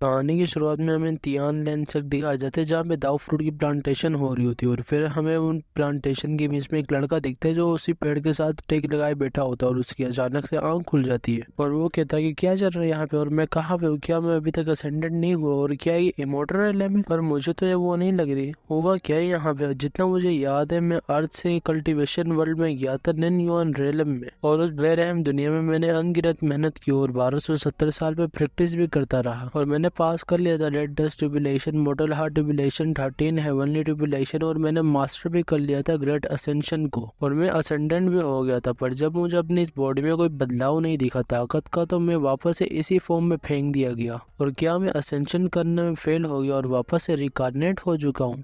कहानी की शुरुआत में हमें तियान लैंड सेक्ट दिखाया जाता है जहाँ पे दाव फ्रूट की प्लांटेशन हो रही होती है और फिर हमें उन प्लांटेशन के बीच में एक लड़का दिखता है जो उसी पेड़ के साथ टेक लगाए बैठा होता है और उसकी अचानक से आंख खुल जाती है और वो कहता है कि क्या चल रहा है यहाँ पे और मैं कहाँ पे हूँ, क्या मैं अभी तक असेंडेड नहीं हुआ और क्या ये इमोर्टल रेलम है। पर मुझे तो ये वो नहीं लग रही होगा क्या है यहाँ पे। जितना मुझे याद है मैं अर्थ से कल्टीवेशन वर्ल्ड में गया था नन युआन रेलम में और उस बेरहम दुनिया में मैंने अनगिनत मेहनत की और 1270 साल पे प्रैक्टिस भी करता रहा और मैंने पास कर लिया था red dust tribulation, mortal heart tribulation, 13 heavenly tribulation और मैंने मास्टर भी कर लिया था ग्रेट असेंशन को और मैं असेंडेंट भी हो गया था। पर जब मुझे अपनी इस बॉडी में कोई बदलाव नहीं दिखा ताकत का तो मैं वापस से इसी फॉर्म में फेंक दिया गया। और क्या मैं असेंशन करने में फेल हो गया और वापस से रिकार्नेट हो चुका हूँ।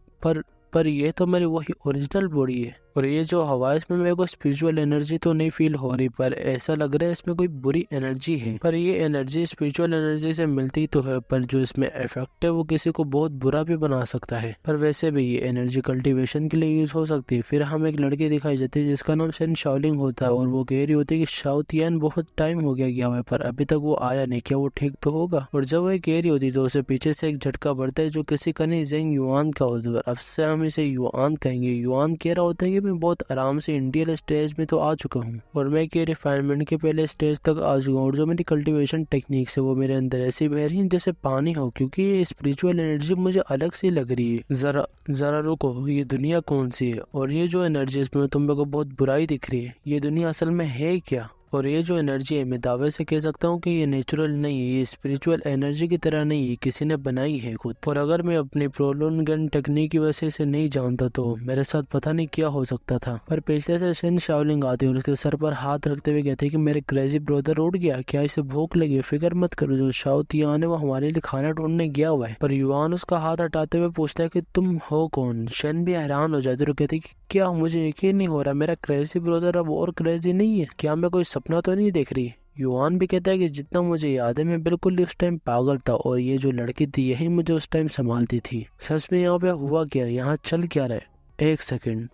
पर ये तो मेरी वही ओरिजिनल बॉडी है और ये जो हवा है इसमें मेरे को स्पिरिचुअल एनर्जी तो नहीं फील हो रही पर ऐसा लग रहा है इसमें कोई बुरी एनर्जी है। पर ये एनर्जी स्पिरिचुअल एनर्जी से मिलती तो है पर जो इसमें इफेक्ट है वो किसी को बहुत बुरा भी बना सकता है। पर वैसे भी ये एनर्जी कल्टीवेशन के लिए यूज हो सकती है। फिर हम एक लड़की दिखाई जाती है जिसका नाम शेन शाओलिंग होता है और वो कह रही होती है कि शाओ तियान बहुत टाइम हो गया हुआ है पर अभी तक वो आया नहीं, क्या वो ठीक तो होगा। और जब वो कह रही होती तो उसे पीछे से एक झटका पड़ता है जो किसी का नहीं जेंग युआन का होता है। अब से हम इसे युआन कहेंगे। युआन कह रहा होता है कि मैं बहुत आराम से इंडियल स्टेज में तो आ चुका हूँ और मैं के रिफाइनमेंट के पहले स्टेज तक आ चुका हूँ और जो मेरी कल्टीवेशन टेक्निक्स है वो मेरे अंदर ऐसी बह रही है जैसे पानी हो क्योंकि ये स्पिरिचुअल एनर्जी मुझे अलग सी लग रही है। जरा जरा रुको, ये दुनिया कौन सी है और ये जो एनर्जी इसमें तुम लोग को बहुत बुराई दिख रही है, ये दुनिया असल में है क्या। और ये जो एनर्जी है मैं दावे से कह सकता हूँ कि ये नेचुरल नहीं है, ये स्पिरिचुअल एनर्जी की तरह नहीं है, किसी ने बनाई है खुद। और अगर मैं अपनी प्रोलोन टेक्निक की वजह से नहीं जानता तो मेरे साथ पता नहीं क्या हो सकता था। पर पिछले से शेन शाओलिंग आते और उसके सर पर हाथ रखते हुए कहते कि मेरे क्रेजी ब्रदर उड़ गया, क्या इसे भूख लगी, फिक्र मत करो, जो शाओ तियान है वो हमारे लिए खाना ढूंढने गया हुआ है। पर युआन उसका हाथ हटाते हुए पूछता है कि तुम हो कौन। शेन भी हैरान हो जाते और कहते कि क्या मुझे यकीन नहीं हो रहा, मेरा क्रेजी ब्रदर अब और क्रेजी नहीं है, क्या मैं कोई सपना तो नहीं देख रही। युआन भी कहता है कि जितना मुझे याद है मैं बिल्कुल उस टाइम पागल था और ये जो लड़की थी यही मुझे उस टाइम संभालती थी। सच में यहाँ पे हुआ क्या, यहाँ चल क्या रहा है। एक सेकंड,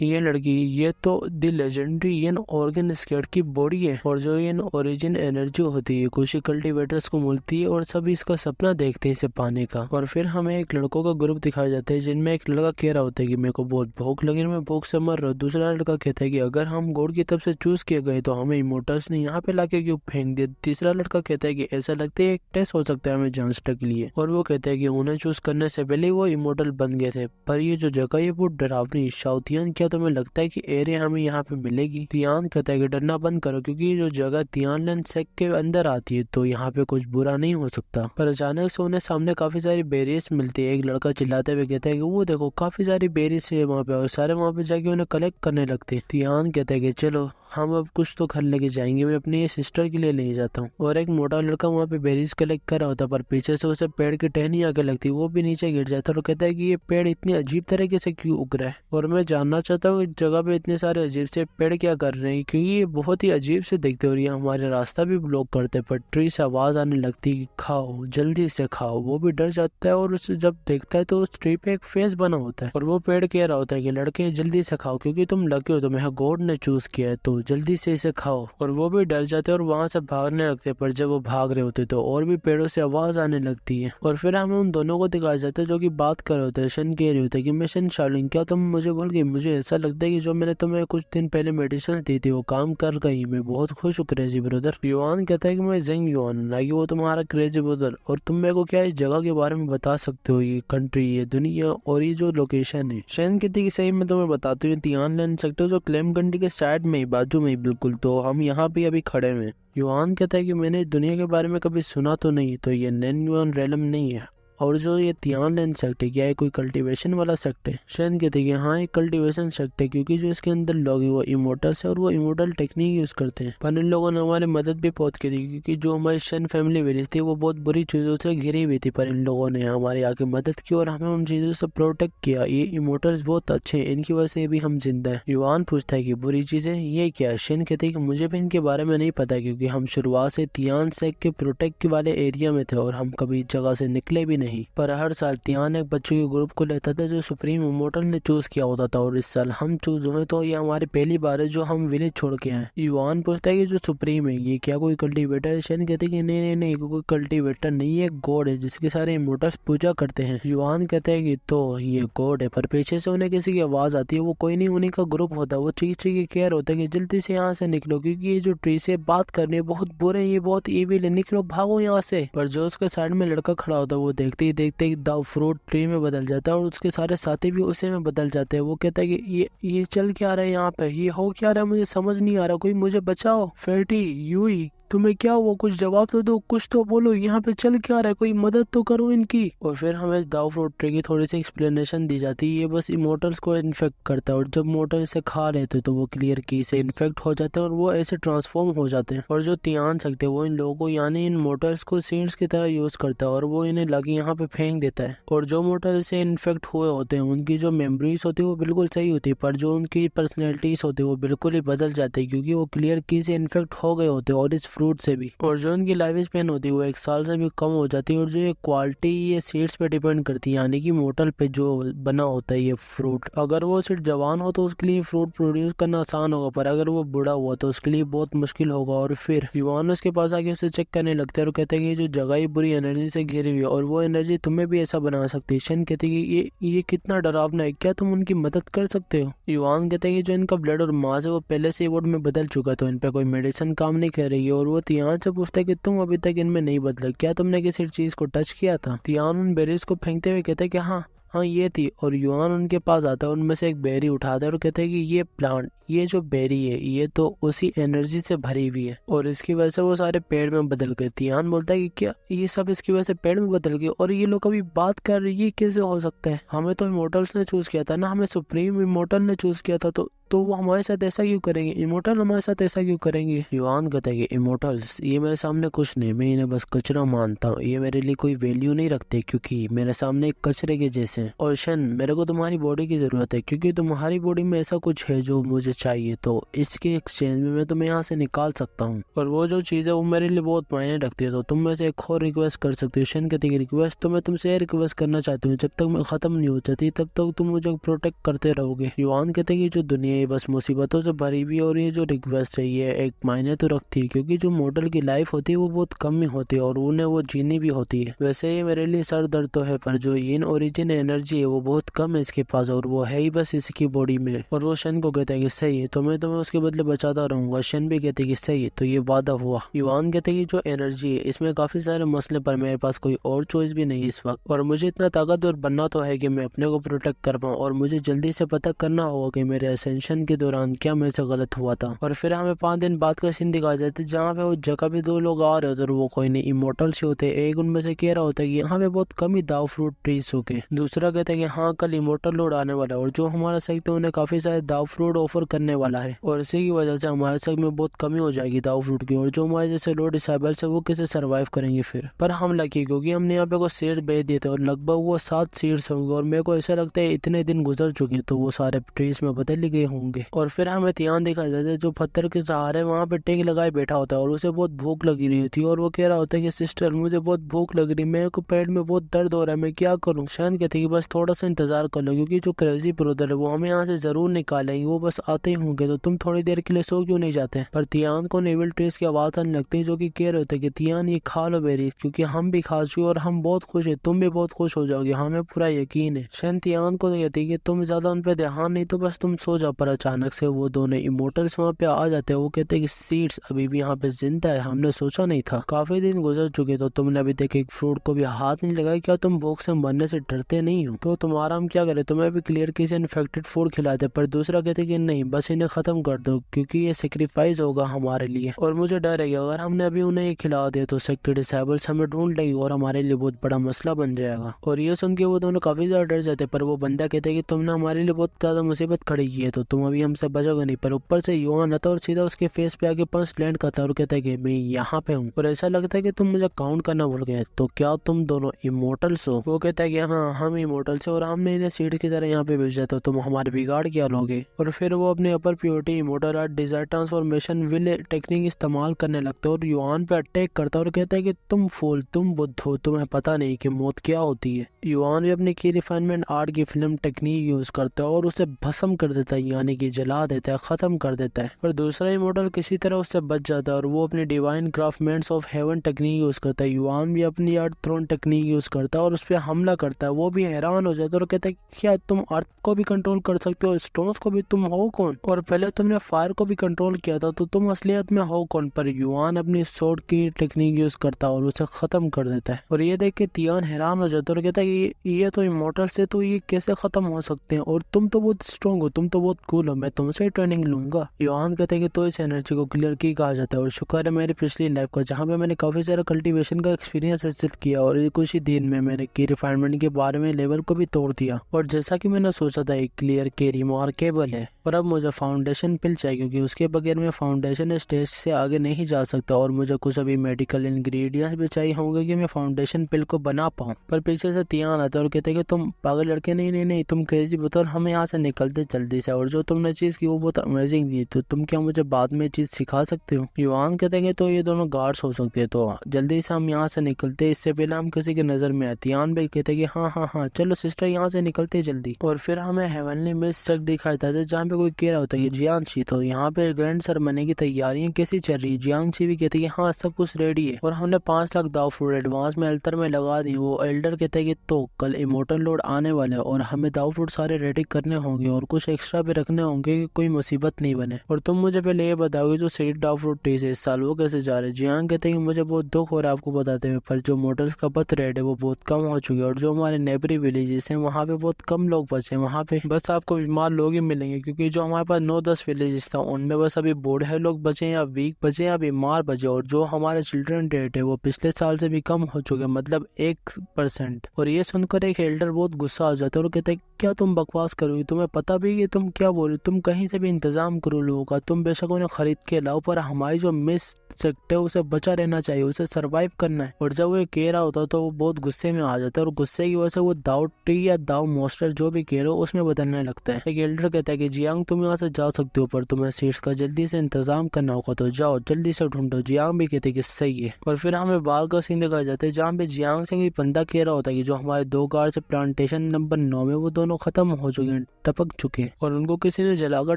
ये लड़की, ये तो द लेजेंडरी येन ऑर्गन स्केट की बॉडी है और जो येन ओरिजिन एनर्जी होती है कुछ कल्टीवेटर्स को मिलती है और सभी इसका सपना देखते हैं इसे पाने का। और फिर हमें एक लड़कों का ग्रुप दिखाया जाता है जिनमें एक लड़का कह रहा होता है कि मेरे को बहुत भूख लगी, मैं भूख से मर रहा हूँ। दूसरा लड़का कहता है कि अगर हम गॉड की तरफ से चूज किए गए तो हमें इमोटर्स ने यहाँ पे लाके क्यों फेंक दिया। तीसरा लड़का कहता है कि ऐसा लगता है एक टेस्ट हो सकता है हमें जांचने के लिए और वो कहता है कि उन्हें चूज करने से पहले वो इमोटल बन गए थे। पर ये जो जगह ये बहुत डरावनी। शाओ तियान, क्या तुम्हें लगता है कि एरिया हमें यहाँ पे मिलेगी। तियान कहता है कि डरना बंद करो क्योंकि ये जो जगह तियान लैंड सेक्ट के अंदर आती है तो यहाँ पे कुछ बुरा नहीं हो सकता। पर अचानक से उन्हें सामने काफी सारी बेरीज मिलती है। एक लड़का चिल्लाते हुए कहता है कि वो देखो काफी सारी बेरीज है वहाँ पे और सारे वहाँ पे जाके उन्हें कलेक्ट करने लगते हैं। तियान कहता है कि चलो हम अब कुछ तो घर लेके जाएंगे, मैं अपनी ये सिस्टर के लिए ले जाता हूँ। और एक मोटा लड़का वहाँ पे बेरीज कलेक्ट कर रहा होता पर पीछे से उसे पेड़ की टहनी आके लगती, वो भी नीचे गिर जाता और कहता है कि ये पेड़ इतनी अजीब तरीके से क्यों उग रहा है। और मैं जानना चाहता हूँ इस जगह पे इतने सारे अजीब से पेड़ क्या कर रहे हैं क्योंकि ये बहुत ही अजीब से दिखते और ये हमारे रास्ता भी ब्लॉक करते। पर ट्री से आवाज आने लगती कि खाओ, जल्दी से खाओ। वो भी डर जाता है और उसे जब देखता है तो उस ट्री पे एक फेस बना होता है और वो पेड़ कह रहा होता है कि लड़के जल्दी से खाओ क्योंकि तुम लकी हो, तुम्हें गॉड ने चूज किया है तो जल्दी से इसे खाओ। और वो भी डर जाते हैं और वहां से भागने लगते हैं। पर जब वो भाग रहे होते तो और भी पेड़ों से आवाज आने लगती है और फिर हमें उन दोनों को दिखाया जाता है जो कि बात कर रहे होते हैं। शन कह रही होता है कि मैं शन शाओलिंग, क्या तुम मुझे भूल गई। मुझे ऐसा लगता है कि जो मैंने तुम्हें कुछ दिन पहले मेडिसिन दी थी वो काम कर गई, मैं बहुत खुश हूँ क्रेजी ब्रदर। युआन कहता है कि मैं जेंग युआन, ना कि वो तुम्हारा क्रेजी ब्रदर। और तुम मेरे को क्या इस जगह के बारे में बता सकते हो, ये कंट्री, ये दुनिया और ये जो लोकेशन है। शन कहती है कि सही मैं तुम्हें बताती हूँ, तियान लैंड सेक्टर जो क्लेम कंट्री के साइड में ही, बाजू में ही बिल्कुल, तो हम यहाँ पे अभी खड़े हैं। युआन कहता है कि मैंने दुनिया के बारे में कभी सुना तो नहीं, तो ये नैन युआन रेलम नहीं है। और जो ये तियान लैंड सेक्ट है क्या है कोई कल्टीवेशन वाला सेक्ट है। शेन कहते हैं कि हाँ एक कल्टीवेशन सेक्ट है क्योंकि जो इसके अंदर लोग हैं वो इमोटल्स है और वो इमोटल टेक्निक यूज करते हैं। पर इन लोगों ने हमारी मदद भी बहुत की थी क्योंकि जो हमारी शेन फैमिली विलेज थी वो बहुत बुरी चीजों से घिरी हुई थी। पर इन लोगों ने हमारी आके मदद की और हमें उन चीजों से प्रोटेक्ट किया। ये इमोटल्स बहुत अच्छे हैं, इनकी वजह से भी हम जिंदा है। युआन पूछता है कि बुरी चीजें ये क्या है। शेन कहते हैं कि मुझे भी इनके बारे में नहीं पता क्योंकि हम शुरुआत से तियान सेक्ट के प्रोटेक्ट वाले एरिया में थे और हम कभी जगह से निकले भी नहीं। नहीं। पर हर साल तियान एक बच्चों के ग्रुप को लेता था जो सुप्रीम इमोर्टल ने चूज किया होता था, और इस साल हम चूज हुए तो ये हमारी पहली बार है जो हम विलेज छोड़ के आए। युवान पूछता है कि जो सुप्रीम है ये क्या कोई कल्टीवेटर है? शन कहते हैं कि नहीं नहीं नहीं, कोई कल्टीवेटर नहीं है, गॉड है जिसके सारे इमोर्टल्स पूजा करते हैं। युवान कहते हैं कि तो ये गॉड है, पर पीछे से उन्हें किसी की आवाज आती है। वो कोई नहीं, उन्हीं का ग्रुप होता है। वो चीख चीख के कह रहे होते हैं कि जल्दी से यहाँ से निकलो, क्योंकि ये जो ट्री से बात करने है बहुत बुरे, ये बहुत ईविल है, निकलो भागो यहाँ से। पर जो उसके साइड में लड़का खड़ा होता है वो देखते ही देखते द फ्रूट ट्री में बदल जाता है और उसके सारे साथी भी उसी में बदल जाते हैं। वो कहता है कि ये चल क्या रहा है यहाँ पे, ये हो क्या रहा है, मुझे समझ नहीं आ रहा, कोई मुझे बचाओ। फेटी, यूई, तुम्हें क्या हुआ? कुछ जवाब तो दो, कुछ तो बोलो, यहाँ पे चल क्या रहा है, कोई मदद तो करो इनकी। और फिर हमें दाव फ्रूट ट्री की थोड़ी सी एक्सप्लेनेशन दी जाती है। ये बस इमोर्टल्स को इन्फेक्ट करता है, और जब मोर्टल इसे खा लेते हैं तो वो क्लियर की से इन्फेक्ट हो जाते हैं और वो ऐसे ट्रांसफॉर्म हो जाते हैं। और जो तियान सकते हैं वो इन लोगों को यानी इन मोर्टल्स को सीड्स की तरह यूज करता है और वो इन्हें लगे यहाँ पे फेंक देता है। और जो मोर्टल इसे इन्फेक्ट हुए होते हैं उनकी जो मेमोरीज होती है वो बिल्कुल सही होती है, पर जो उनकी पर्सनैलिटीज होती है वो बिल्कुल ही बदल जाती है, क्योंकि वो क्लियर की से इन्फेक्ट हो गए होते हैं और इस फ्रूट से भी। और जो उनकी लाइफ स्पेन होती है वो 1 साल से भी कम हो जाती है। और जो ये क्वालिटी ये सीड्स पे डिपेंड करती है, यानी कि मोर्टल पे जो बना होता है ये फ्रूट। अगर वो सीड जवान हो तो उसके लिए फ्रूट प्रोड्यूस करना आसान होगा, पर अगर वो बूढ़ा हुआ तो उसके लिए बहुत मुश्किल होगा। और फिर युवान उसके पास आके उसे चेक करने लगते हैं और कहते हैं कि जो जगह ही बुरी एनर्जी से घिरी हुई है और वो एनर्जी तुम्हें भी ऐसा बना सकती है। शन कहते हैं कि ये कितना डरावना है, क्या तुम उनकी मदद कर सकते हो? युवान कहते हैं कि जो इनका ब्लड और मांस है वो पहले से वोट में बदल चुका, तो इन पे कोई मेडिसिन काम नहीं कर रही है। और वो तियान से पूछता है कि तुम अभी तक इनमें नहीं बदले, क्या तुमने किसी चीज को टच किया था? तियान उन बेरीज को फेंकते हुए कहते हैं कि हाँ ये थी। और युआन उनके पास आता है, उनमें से एक बेरी उठाता है और कहते हैं कि ये प्लांट, ये जो बेरी है ये तो उसी एनर्जी से भरी हुई है और इसकी वजह से वो सारे पेड़ में बदल गए। तियान बोलता है कि क्या ये सब इसकी वजह से पेड़ में बदल गए और ये लोग अभी बात कर रही है, कैसे हो सकता है? हमें तो इमोर्टल्स ने चूज किया था ना, हमें सुप्रीम इमोर्टल ने चूज किया था, तो वो हमारे साथ ऐसा क्यों करेंगे? इमोर्टल हमारे साथ ऐसा क्यों करेंगे? युआन कहता है कि इमोर्टल्स ये मेरे सामने कुछ नहीं, मैं इन्हें बस कचरा मानता हूँ, ये मेरे लिए कोई वैल्यू नहीं रखते क्योंकि मेरे सामने एक कचरे के जैसे हैं। और शन, मेरे को तुम्हारी बॉडी की जरूरत है क्योंकि तुम्हारी बॉडी में ऐसा कुछ है जो मुझे चाहिए, तो इसके एक्सचेंज में मैं तुम्हें यहाँ से निकाल सकता हूँ और वो जो चीज है वो मेरे लिए बहुत मायने रखती है, तो तुम में से एक और रिक्वेस्ट कर सकती हो। शन कहती है रिक्वेस्ट तो मैं तुमसे रिक्वेस्ट करना चाहती हूँ, जब तक मैं खत्म नहीं हो जाती तब तक तुम मुझे प्रोटेक्ट करते रहोगे। युआन कहते हैं कि जो दुनिया है बस मुसीबतों से भरी हुई और ये जो रिक्वेस्ट है ये एक मायने तो रखती है क्योंकि जो मॉडल की लाइफ होती है वो बहुत कम ही होती है और उन्हें वो जीनी भी होती है। वैसे ये मेरे लिए सर दर्द तो है, पर जो इन ओरिजिन एनर्जी है वो बहुत कम है इसके पास और वो है ही बस इसकी बॉडी में। और वो शन को कहता है कि सही है, तो मैं तुम्हें उसके बदले बचाता रहूंगा। शन भी कहते हैं कि सही है, तो ये वादा हुआ। युआन कहते हैं कि जो एनर्जी है इसमें काफी सारे मसले, पर मेरे पास कोई और चॉइस भी नहीं इस वक्त और मुझे इतना ताकतवर बनना तो है कि मैं अपने को प्रोटेक्ट कर पाऊँ और मुझे जल्दी से पता करना होगा कि मेरे असेंशन के दौरान क्या मेरे से गलत हुआ था। और फिर हमें 5 दिन बाद का सीन दिखाया जाता है जहाँ पे वो जगह पे 2 लोग आ रहे होते और वो कोई नहीं इमोर्टल से होते। एक उनमें से कह रहा होता है कि यहाँ पे बहुत कम ही दाव फ्रूट ट्रीज हो गए, दूसरा कहता है कि हाँ कल इमोर्टल लोड आने वाला है और जो हमारा सेक्ट है उन्हें काफी सारे दाव फ्रूट ऑफर करने वाला है और इसी की वजह से हमारे सेक्ट में बहुत कमी हो जाएगी दाव फ्रूट की और जो हमारे जैसे लो डिसेबल से वो कैसे सर्वाइव करेंगे फिर। पर हम लकी क्योंकि हमने यहाँ पे को सीड्स भेज दिए थे और लगभग वो 7 सीड्स होंगे और मेरे को ऐसा लगता है इतने दिन गुजर चुके तो वो सारे ट्रीज में बदल गए होंगे। और फिर हमें तियान दिखाया जाता है जो पत्थर के सहारे वहाँ पे टेक लगाए बैठा होता है और उसे बहुत भूख लगी रही थी और वो कह रहा होता है कि सिस्टर मुझे बहुत भूख लग रही है, मेरे को पेट में बहुत दर्द हो रहा है, मैं क्या करूँ? शान कहते हैं कि बस थोड़ा सा इंतजार कर लो क्योंकि जो क्रेजी ब्रदर है वो हमें यहाँ से जरूर निकालेंगे, वो बस आते ही होंगे, तो तुम थोड़ी देर के लिए सो क्यों नहीं जाते? पर तियान को नेवल ट्रीज की आवाज आने लगती है जो कि कह रहे होते हैं कि तियान ये खा लो बेरीज क्योंकि हम भी खा चुके और हम बहुत खुश है, तुम भी बहुत खुश हो जाओगे, हमें पूरा यकीन है। शन तियान को कहती है कि तुम ज्यादा उन पर ध्यान नहीं तो बस तुम सो जाओ। पर अचानक से वो दोनों इमोर्टल्स वहाँ पे आ जाते हैं। वो कहते हैं कि सीड्स अभी भी यहाँ पे जिंदा है, हमने सोचा नहीं था, काफी दिन गुजर चुके तो तुमने अभी तक एक फ्रूट को भी हाथ नहीं लगाया, क्या तुम भूख से मरने से डरते नहीं हो? तो तुम्हारा हम क्या करें, तुम्हें भी क्लियर किसी इन्फेक्टेड फूड खिलाते। पर दूसरा कहते कि नहीं बस इन्हें खत्म कर दो क्योंकि ये सेक्रीफाइस होगा हमारे लिए और मुझे डर है कि अगर हमने अभी उन्हें ये खिला दिया तो सेक्टर डिसेबल्स हमें ढूंढ लेंगे और हमारे लिए बहुत बड़ा मसला बन जाएगा। और ये सुन के वो दोनों काफी ज्यादा डर जाते, पर वो बंदा कहते कि तुमने हमारे लिए बहुत ज्यादा मुसीबत खड़ी की है तो तुम अभी हमसे बचोगे नहीं। पर ऊपर से युआन आता और सीधा उसके फेस पे आके पंच लैंड करता है और कहता है कि मैं यहाँ पे हूँ और ऐसा लगता है कि तुम मुझे काउंट करना भूल गए, तो क्या तुम दोनों इमोर्टल्स हो? वो कहता है कि हाँ हम इमोर्टल्स हो और हमने इन्हें सीड की तरह यहाँ पे भेजा, तो तुम हमारे बिगाड़ क्या लोगे? और फिर वो अपने upper purity immortal art desire transformation will technique इस्तेमाल करने लगता है और युआन पे अटैक करता है और कहता है कि तुम फूल, तुम बुद्ध हो, तुम्हें पता नहीं कि मौत क्या होती है। युआन भी अपनी की रिफाइनमेंट आर्ट की फिल्म टेक्निक यूज करता है और उसे भस्म कर देता है, यानी कि जला देता है, खत्म कर देता है। पर दूसरा इमोर्टल किसी तरह उससे बच जाता है और वो अपनी divine craftments of heaven technique use करता है। युआन भी अपनी आर्ट थ्रोन टेक्निक यूज करता है और उस पर हमला करता है। वो भी हैरान हो जाता है और कहता है क्या तुम अर्थ को भी कंट्रोल कर सकते हो, स्टोन्स को भी? तुम हो कौन? और पहले तुमने फायर को भी कंट्रोल किया था, तो तुम असलियत में हो कौन? पर युआन अपनी स्वॉर्ड की टेक्निक यूज करता है और उसे खत्म कर देता है। और ये देख के तियान हैरान हो जाता है और कहता है कि ये तो इमोर्टल्स से, तो ये कैसे खत्म हो सकते हैं? और तुम तो बहुत स्ट्रॉन्ग हो, तुम तो बहुत कूल हो, मैं तुमसे ही ट्रेनिंग लूंगा। युआन कहते हैं कि तो इस एनर्जी को क्लियर की कहा जाता है और शुक्र है मेरी पिछली लाइफ का, जहाँ पे मैंने काफी सारा कल्टीवेशन का एक्सपीरियंस हासिल किया और कुछ ही दिन में मैंने की रिफाइनमेंट के बारे में लेवल को भी तोड़ दिया। और जैसा कि मैंने सोचा था एक क्लियर के रिमार्केबल है। और अब मुझे फाउंडेशन पिल चाहिए क्योंकि उसके बगैर मैं फाउंडेशन स्टेज से आगे नहीं जा सकता और मुझे कुछ अभी मेडिकल इंग्रेडिएंट्स भी चाहिए होंगे कि मैं फाउंडेशन पिल को बना पाऊँ। पर पीछे से तियान आता है और कहते हैं कि तुम पागल लड़के, नहीं नहीं नहीं, तुम क्रेजी बताओ, हम यहाँ से निकलते जल्दी से, और जो तुमने चीज की वो बहुत अमेजिंग थी, तो तुम क्या मुझे बाद में चीज सिखा सकते हो? युआन कहते हैं कि तो ये दोनों गार्ड्स हो सकते हैं, तो जल्दी से हम यहाँ से निकलते, इससे पहले हम किसी की नजर में आए। तियान भी कहते हैं कि हाँ हाँ हाँ चलो सिस्टर यहाँ से निकलते जल्दी। और फिर हमें हेवनली मिस्ट तक दिखाई देता है जहाँ पे कोई कह रहा होता है जियांगशी, तो यहाँ पे ग्रैंड सेरेमनी की तैयारियां कैसी चल रही है? जियांगशी भी कहती है कि हाँ सब कुछ रेडी है और हमने 5 लाख दाव फूड एडवांस में अल्तर में लगा दी। वो एल्डर कहते हैं कि तो कल इमोर्टल लोड आने वाला है और हमें दाव फूड सारे रेडी करने होंगे और कुछ एक्स्ट्रा भी रखने होंगे कि कोई मुसीबत नहीं बने। और तुम मुझे पहले ये बताओगे जो सीड दाव फूड टेस्ट है इस साल वो कैसे जा रहे हैं? जियांग कहते हैं कि मुझे बहुत दुख हो रहा है आपको बताते हुए, पर जो मोटर्स का बर्थ रेट है वो बहुत कम हो चुकी है और जो हमारे नेबरी विलेजेस हैं वहाँ पे बहुत कम लोग बचे हैं। वहाँ पे बस आपको बीमार लोग ही मिलेंगे क्योंकि जो हमारे पास 9-10 विलेजेस था उनमें बस अभी बूढ़े लोग बचे या वीक बचे या बीमार बचे, और जो हमारे चिल्ड्रन रेट है वो पिछले साल से भी कम हो चुके, मतलब 1%। और ये सुनकर एक एल्डर बहुत गुस्सा आ जाता है और कहते हैं क्या तुम बकवास करोगे? तुम्हें पता भी कि तुम क्या बोल रहे हो? तुम कहीं से भी इंतजाम करो लोगों का, तुम बेशक उन्हें खरीद के लाओ, पर हमारी जो मिस सेक्ट है उसे बचा रहना चाहिए, उसे सरवाइव करना है। और जब वो कह रहा होता है तो वो बहुत गुस्से में आ जाता है और गुस्से की वजह से वो दाव ट्री या दाव मोस्टर जो भी कह रहे हो उसमें बदलने लगता है। एक एल्डर कहता है कि जियांग तुम यहाँ से जा सकते हो पर तुम्हें सीट्स का जल्दी से इंतजाम करना होगा, तो जाओ जल्दी से ढूंढो। जियांग भी कहते हैं कि सही है। और फिर हमें बाल का सीन दिखाया जाता है जहाँ पे जियांग से एक बंदा कह रहा होता है कि जो हमारे 2 गार्ड से प्लांटेशन नंबर 9 में वो दोनों खत्म हो चुके हैं, टपक चुके हैं और उनको किसी ने जलाकर